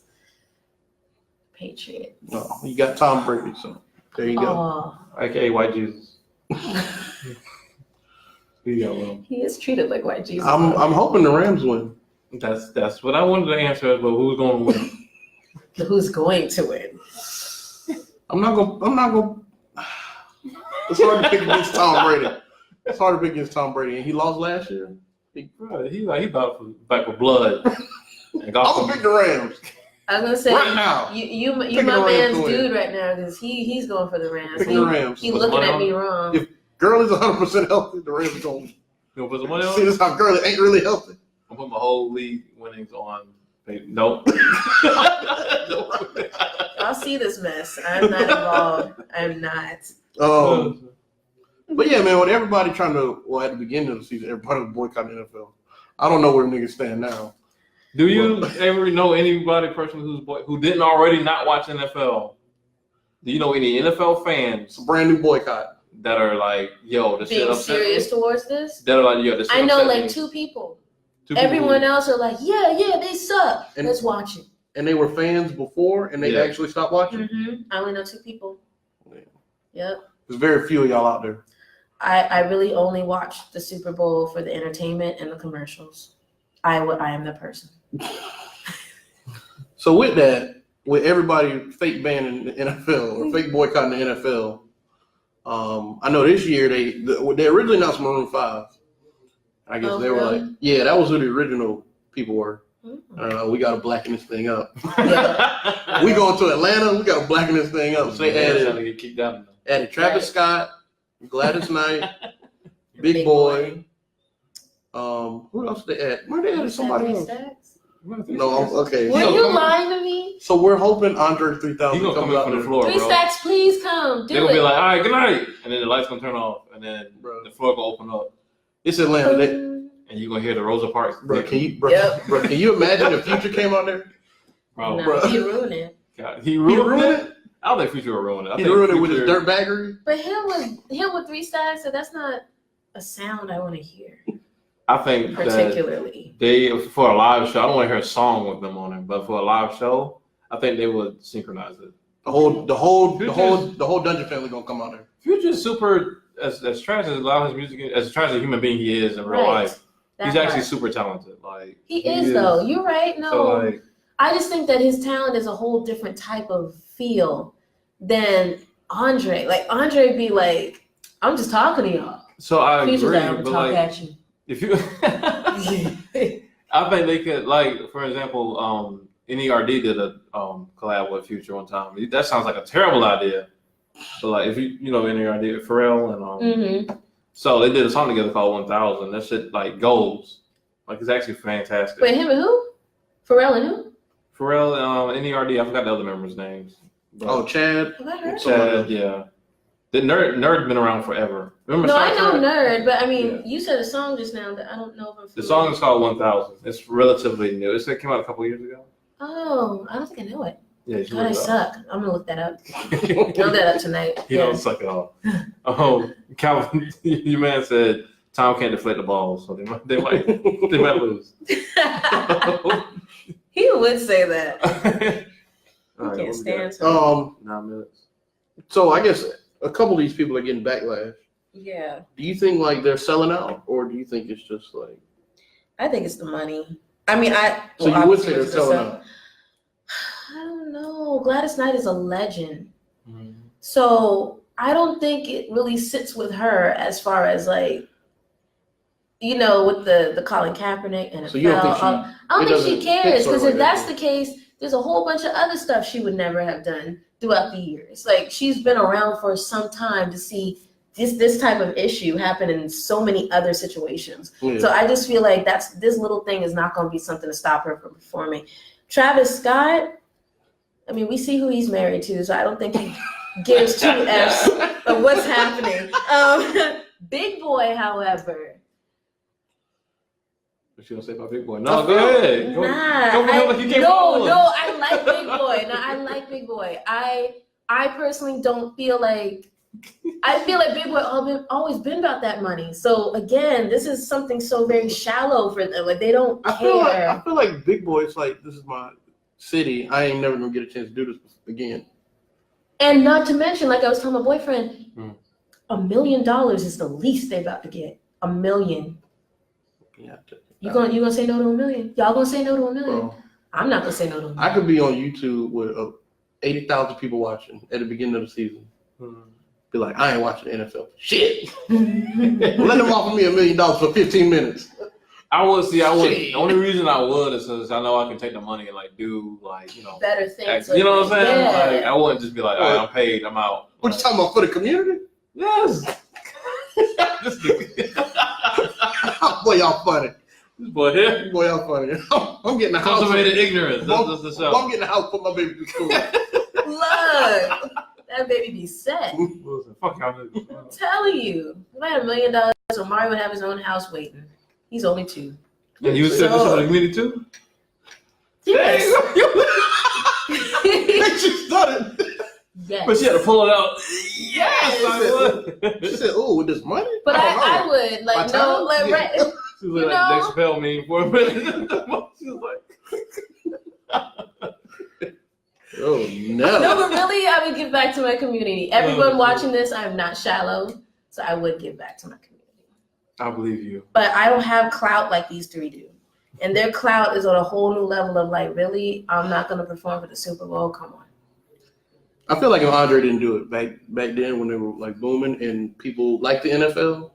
C: Patriots.
A: No, you got Tom Brady. So there you go.
C: Oh,
B: AKA White Jesus. Who you got, Will?
C: he is treated like white Jesus.
A: I'm hoping the Rams win.
B: That's what I wanted to answer, but who's going to win?
C: Who's going to win?
A: I'm not gonna. It's hard to pick against Tom Brady. It's hard to pick against Tom Brady, and he lost last year.
B: Bro, he back with blood. And
A: I'm gonna pick the Rams
C: I was gonna say
A: right now.
C: you
A: Picking
C: my
A: the Rams
C: man's
A: to win.
C: dude right now because he's going for the Rams.
A: Picking the Rams.
C: He
B: Put
C: looking
B: money
C: at
B: on
C: me
B: it?
C: wrong.
A: If Gurley's 100% healthy, the Rams are going.
B: You gonna put some money on
A: See,
B: it?
A: this is how Gurley ain't really healthy.
B: I'm putting my whole league winnings on. Nope.
C: I'll see this mess. I'm not involved. I'm not.
A: But yeah, man, with everybody trying to, well, at the beginning of the season, everybody was boycotting the NFL. I don't know where niggas stand now.
B: Do you ever know anybody personally who didn't already not watch NFL? Do you know any NFL fans
A: It's a brand new boycott.
B: that are like, yo, this shit
C: Being
B: upset
C: serious
B: me?
C: towards this?
B: That are like, yo, this shit
C: I know
B: upset
C: like
B: me.
C: 2 people.
B: Two people
C: Everyone
B: who-
C: else are like, yeah, they suck.
A: And-
C: Let's watch it.
A: And they were fans before, and they
B: Yeah.
A: actually stopped watching.
C: I only know 2 people.
A: Yeah.
C: Yep.
A: There's very few of y'all out there.
C: I really only watch the Super Bowl for the entertainment and the commercials. I am the person.
A: So with that, with everybody fake banning the NFL or fake boycotting the NFL, I know this year they originally announced Maroon 5. I guess
C: Oh,
A: they were
C: really?
A: like, yeah, that was who the original people were. We got to blacken this thing up.
C: Yeah.
A: We going to Atlanta. We got to blacken this thing up. So they added Travis Scott, Gladys Knight, Big Boy. Who else they add? Where they added somebody else? No, okay.
C: Were you lying to me?
A: So we're hoping Andre 3000
B: He's gonna come in from the floor,
C: 3
B: bro.
C: Stacks, please come.
B: They're gonna be like, all right, good night, and then the lights gonna turn off, and then the floor gonna open up.
A: It's Atlanta,
B: and you're gonna hear the Rosa Parks.
A: Bro, can you imagine if Future came out there?
B: Bro,
C: he ruined it.
B: God, he ruined it. I don't think Future will ruin it.
A: He ruined it with his dirt baggery.
C: But him with 3 Stacks, so that's not a sound I want to hear.
B: I think
C: particularly
B: that for a live show, I don't want to hear a song with them on it, but for a live show, I think they would synchronize it. The whole Dungeon family gonna come out there. Future's super as trash as a lot of his music, as trash as a human being he is in real life. He's actually super talented. Like
C: he is though. You're right. No,
B: so,
C: I just think that his talent is a whole different type of feel than Andre. Like Andre be like, I'm just talking to y'all.
B: So I
C: Future's
B: agree,
C: like,
B: but
C: talk
B: like,
C: at you.
B: if you, I think they could, like, for example, NERD did a collab with Future one time. That sounds like a terrible idea. But like, if you know NERD, Pharrell and so they did a song together called 1000. That shit like goals. Like it's actually fantastic.
C: Wait, him and who? Pharrell and who?
B: Pharrell, NERD. I forgot the other members' names.
A: But Chad.
B: Chad, yeah. The Nerd been around forever. Remember?
C: No, I know Nerd, but I mean, you said a song just now that I don't know if I'm familiar.
B: The song is called 1000. It's relatively new. It came out a couple years ago.
C: Oh, I don't think I know it.
B: Yeah,
C: God, I suck. I'm gonna look that up. Look that up tonight.
B: You don't suck at all. Calvin, your man said Tom can't deflate the ball, so they might lose.
C: He would say that.
B: All right,
C: can't stand him.
B: 9 minutes.
A: So I guess a couple of these people are getting backlash.
C: Yeah.
A: Do you think like they're selling out, or do you think it's just like?
C: I think it's the money. I mean,
A: So you would say they're selling out.
C: I don't know. Gladys Knight is a legend.
B: Mm-hmm.
C: So I don't think it really sits with her as far as like, you know, with the Colin Kaepernick and
A: so you don't think
C: I don't think she cares, because if that's the case, there's a whole bunch of other stuff she would never have done throughout the years. Like she's been around for some time to see this type of issue happen in so many other situations. Yeah. So I just feel like this little thing is not going to be something to stop her from performing. Travis Scott, I mean, we see who he's married to, so I don't think he gives 2 F's of what's happening. Big Boy, however.
B: What you gonna say about Big Boy? No, go ahead.
C: No, I like Big Boy. No, I like Big Boy. I personally don't feel like. I feel like Big Boy always been about that money. So again, this is something so very shallow for them. Like they don't care.
A: I feel like Big Boy is like, this is my city. I ain't never gonna get a chance to do this again. And
C: not to mention, like I was telling my boyfriend, $1 million is the least they about to get. $1 million. Yeah. You gonna say no to $1 million? Y'all gonna say no to $1 million? Bro, I'm not gonna say no to $1 million.
A: I could be on YouTube with 80,000 people watching at the beginning of the season. Be like, I ain't watching the NFL. Shit. Let them offer me $1 million for 15 minutes.
B: I would. The only reason I would is because I know I can take the money and like do like, you know,
C: better things.
B: You know what I'm saying? Yeah. Like I wouldn't just be like, all right, I'm paid, I'm out.
A: What you talking about, for the community?
B: Yes.
A: Boy, y'all funny.
B: This boy here.
A: Boy, y'all funny. I'm getting a house.
B: Cultivated ignorance. That's the show.
A: I'm getting a house, put my baby to school.
C: Look. That baby be set.
B: Fuck y'all.
C: I'm telling you. If I had $1 million, so Mario would have his own house waiting. He's only 2.
B: And you said this for the community too?
C: Yes.
A: She started.
C: Yes.
B: But she had to pull it out. Yes, I would.
A: She said, "Oh, with this money."
C: But I would like no, like right.
B: She was like Dave Chappelle me for a minute. She was like.
A: Oh no!
C: No, but really, I would give back to my community. Everyone watching this, I am not shallow, so I would give back to my community.
B: I believe you.
C: But I don't have clout like these 3 do, and their clout is on a whole new level of like, really, I'm not going to perform for the Super Bowl. Come on.
A: I feel like if Andre didn't do it back then when they were like booming and people like the NFL,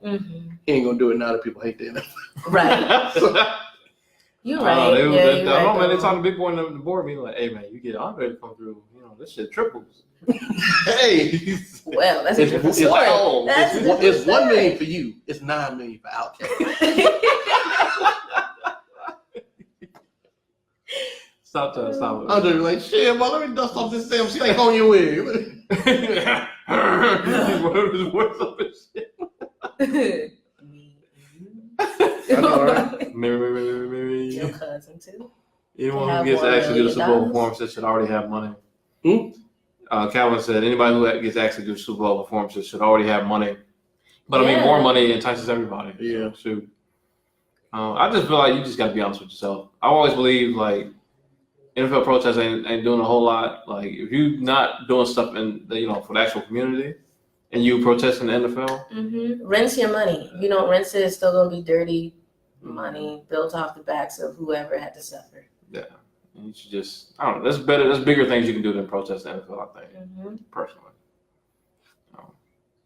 A: he ain't gonna do it now that people hate the NFL.
C: Right. You're
B: I
C: right.
B: don't know,
C: Yeah,
B: they
C: you're right.
B: man, they
C: though.
B: talking to big boy in the board meeting like, hey man, you get Andre to come through, this shit triples.
A: Hey,
C: Well, that's a different
A: it's,
C: story.
B: oh,
C: That's a
A: it's
C: different
A: $1 million
C: story.
A: for you. It's $9 million for Outkast.
B: Stop.
A: I'm just like, shit, well, let me dust off this damn steak on your wig. I know, right?
B: Mary.
C: Your cousin too.
B: Anyone
C: Have
B: who gets
C: $1
B: to actually do the
C: million.
B: Super Bowl performances should already have money. Calvin said anybody who gets actually do Super Bowl performances should already have money. But I mean,
C: Yeah.
B: more money entices everybody.
A: Yeah.
B: So, shoot. I just feel like you just got to be honest with yourself. I always believe like NFL protests ain't doing a whole lot. Like if you're not doing stuff in for the actual community, and you protest in the NFL,
C: Rinse your money. If you don't rinse it, it's still gonna be dirty money built off the backs of whoever had to suffer.
B: yeah, and you should just I don't know. There's bigger things you can do than protest the NFL. I think personally,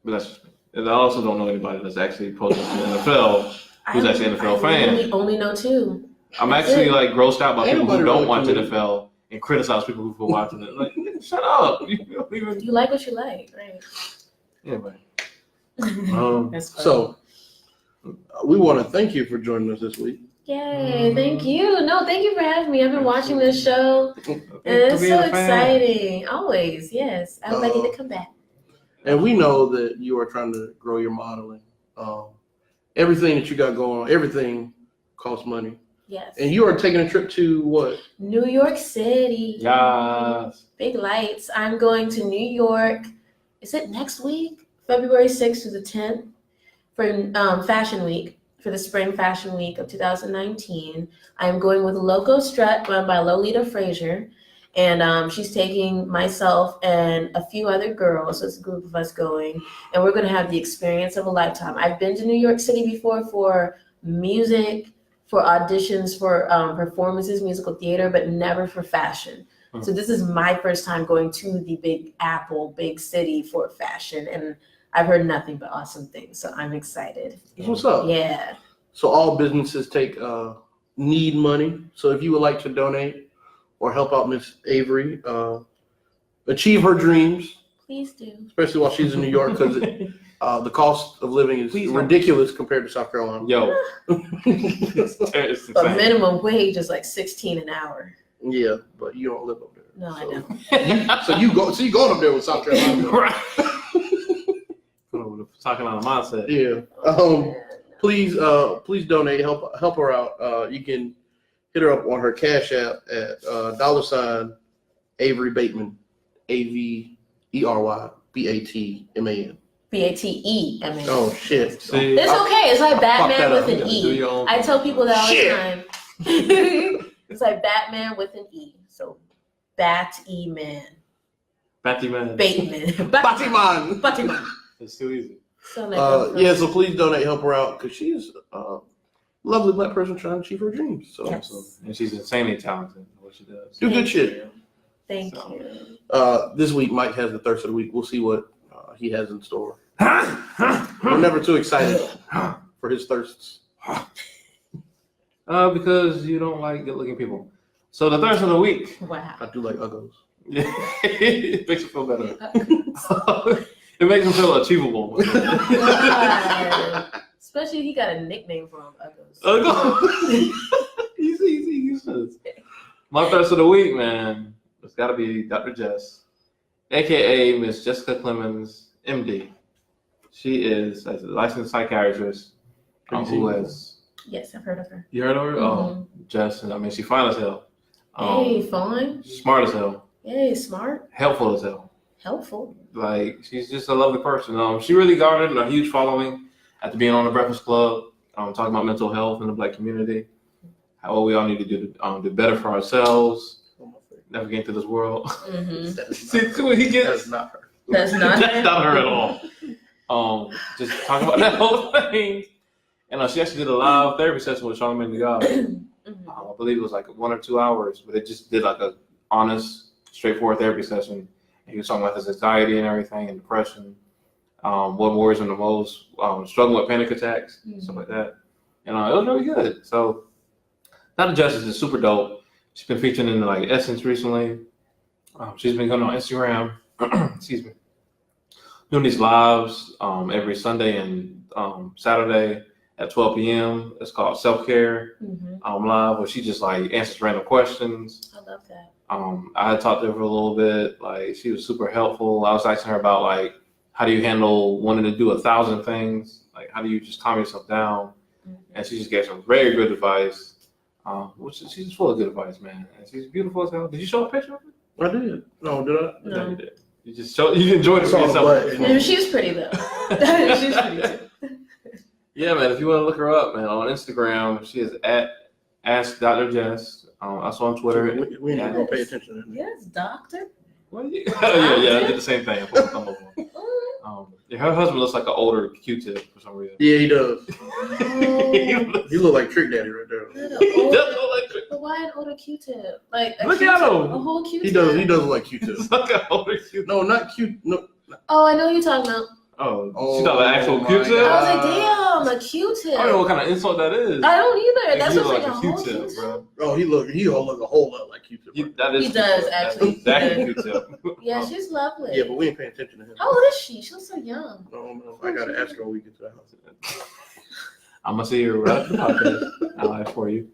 B: but that's just me. And I also don't know anybody that's actually protesting the NFL who's actually an NFL fan.
C: I only know two.
B: I'm
C: That's
B: actually
C: it.
B: like grossed out by people who
A: Everybody
B: don't
A: really
B: watch the
A: can.
B: NFL and criticize people who are watching it. Like, shut up! You don't even.
C: You like what you like, right?
B: Anyway,
C: That's funny.
A: So, we want to thank you for joining us this week.
C: Yay, thank you. No, thank you for having me. I've been watching this show, and it's so exciting. Always, yes. I'm ready to come back.
A: And we know that you are trying to grow your modeling. Everything that you got going on, everything costs money.
C: Yes.
A: And you are taking a trip to what?
C: New York City.
B: Yes.
C: Big lights. I'm going to New York. Is it next week? February 6th to the 10th for Fashion Week, for the Spring Fashion Week of 2019. I'm going with Loco Strut, run by Lolita Frazier. And she's taking myself and a few other girls, so it's a group of us going, and we're going to have the experience of a lifetime. I've been to New York City before for music, for auditions, for performances, musical theater, but never for fashion. So this is my first time going to the Big Apple, big city for fashion, and I've heard nothing but awesome things, so I'm excited.
A: What's up?
C: Yeah.
A: So all businesses need money. So if you would like to donate or help out Miss Avery achieve her dreams,
C: Please do.
A: especially while she's in New York, because the cost of living is ridiculous compared to South Carolina.
B: Yo. It's
C: But
B: insane.
C: minimum wage is like $16 an hour.
A: Yeah, but you don't live up there.
C: No, I don't.
A: So you going up there with South Carolina?
B: Right. Talking on a mindset.
A: Yeah. Please donate. Help her out. You can hit her up on her Cash App at $ Avery Bateman, AVERY BATMAN.
C: BATEMAN.
A: Oh shit.
B: See,
C: It's okay. It's like Batman
A: that
C: with
A: up.
C: an
B: Do
C: E.
B: your own
C: I tell people that all the
A: Shit.
C: time. It's like Batman with an E. So Bat-E-Man.
B: Bateman.
C: Bateman.
A: Bateman.
C: Bateman.
B: It's too easy.
C: So like
A: Yeah, so please donate, help her out, because she's a lovely black person trying to achieve her dreams. So
C: Yes.
B: And she's insanely talented in what she does.
A: do good
C: Thank
A: shit.
C: you. Thank
B: So.
C: you.
A: This week, Mike has the thirst of the week. We'll see what he has in store. We're never too excited for his thirsts.
B: Because you don't like good-looking people. So the thirst of the week.
C: Wow.
A: I do like uggos.
B: It makes you feel better. It makes him feel achievable.
C: God. Especially he got a nickname for him, Uggos.
B: Easy. My thirst of the week, man. It's got to be Dr. Jess, aka Miss Jessica Clemens, MD. She is a licensed psychiatrist who has.
C: Yes, I've heard of her.
B: You heard of her? Oh, Jess. I mean, she's fine as hell.
C: Hey, fun.
B: Smart as hell.
C: Hey, smart.
B: Helpful as hell.
C: Helpful.
B: Like, she's just a lovely person. She really garnered a huge following after being on the Breakfast Club, talking about mental health in the black community, how we all need to do better for ourselves, navigate through this world.
C: Mm-hmm.
B: See what he gets?
A: That's not her.
C: That's not
B: That's
C: her.
B: not her at all. Just talking about that whole thing. And she actually did a live therapy session with Charlamagne the God. I believe it was like 1 or 2 hours, but it just did like a honest, straightforward therapy session. He was talking about his anxiety and everything, and depression, what worries him the most, struggling with panic attacks, stuff like that. And it was really good. So Dr. Justice is super dope. She's been featuring in like Essence recently. She's been going on Instagram. Excuse me. Doing these lives every Sunday and Saturday at 12 p.m. It's called Self Care Live, where she just like answers random questions.
C: I love that.
B: I had talked to her for a little bit. Like she was super helpful. I was asking her about like how do you handle wanting to do 1,000 things? Like how do you just calm yourself down? And she just gave some very good advice. She's just full of good advice, man. And she's beautiful as hell. Did you show a picture of her?
A: I did. No, did I?
C: No.
B: You did. You enjoyed it for yourself.
C: She's pretty though. She's pretty too.
B: Yeah, man. If you want to look her up, man, on Instagram, she is at Ask Dr. Jess. Also on Twitter.
A: We ain't gonna pay attention to that.
C: Yes, doctor.
B: Well, yeah, I did the same thing. I put my thumb over him. Her husband looks like an older Q-Tip for some reason.
A: Yeah, he does. He look like Trick Daddy right there.
C: But why an older Q-tip? Like
B: look at him.
C: A whole Q-tip.
A: He does look like Q-Tip.
B: It's like an older Q-Tip.
A: No, not Q. No.
C: Oh, I know who you're talking about.
B: Oh, she thought the actual
A: my
B: Q-tip?
C: I was like, damn, a Q-tip.
B: I don't know what kind of insult that is.
C: I don't either. That's
B: He
C: what's
B: look
C: like a whole
B: Q-tip,
C: Q-tip.
B: bro.
A: Oh, he look a whole lot like Q-Tip. Right?
B: That is
C: He does,
B: Q-tip.
C: actually.
B: That's exactly Q-tip.
C: Yeah, she's lovely.
A: Yeah, but we ain't paying attention to him.
C: How old is she? She looks so young.
A: No, I gotta ask her when we get to the house.
B: I'm gonna see her right after the podcast. I'll ask for you.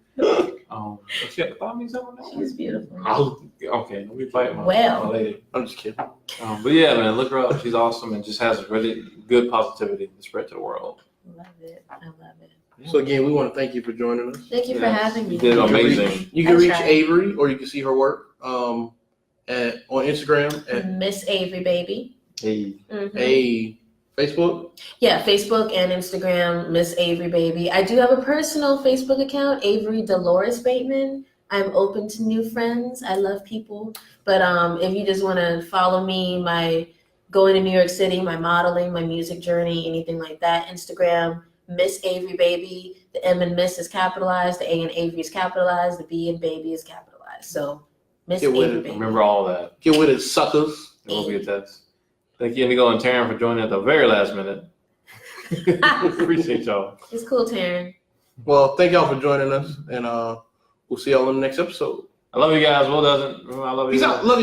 B: She got the thummies on now?
C: She's beautiful.
B: Okay, don't be fighting my lady.
A: I'm just kidding.
B: But yeah, man, look her up. She's awesome and just has really good positivity to spread to the world.
C: Love it. I love it.
A: So again, we want to thank you for joining us.
C: Thank you for having me.
B: You did amazing.
A: You can
C: I
A: reach
C: tried.
A: Avery, or you can see her work on Instagram at
C: Miss Avery, baby.
B: Hey.
A: a Facebook.
C: Yeah, Facebook and Instagram, Miss Avery, baby. I do have a personal Facebook account, Avery Dolores Bateman. I'm open to new friends. I love people. But if you just want to follow me, my going to New York City, my modeling, my music journey, anything like that, Instagram, Miss Avery, baby. The M in Miss is capitalized. The A in Avery is capitalized. The B in baby is capitalized. So Miss
A: Get with
C: Avery,
A: it.
C: baby.
B: Remember all that.
A: Get with it, suckers.
B: It will be a test. Thank you, Indigo and Taryn, for joining at the very last minute. Appreciate y'all.
C: It's cool, Taryn.
A: Well, thank y'all for joining us, and we'll see y'all in the next episode.
B: I love you guys. Will doesn't. I love you.
A: Peace out. Love you.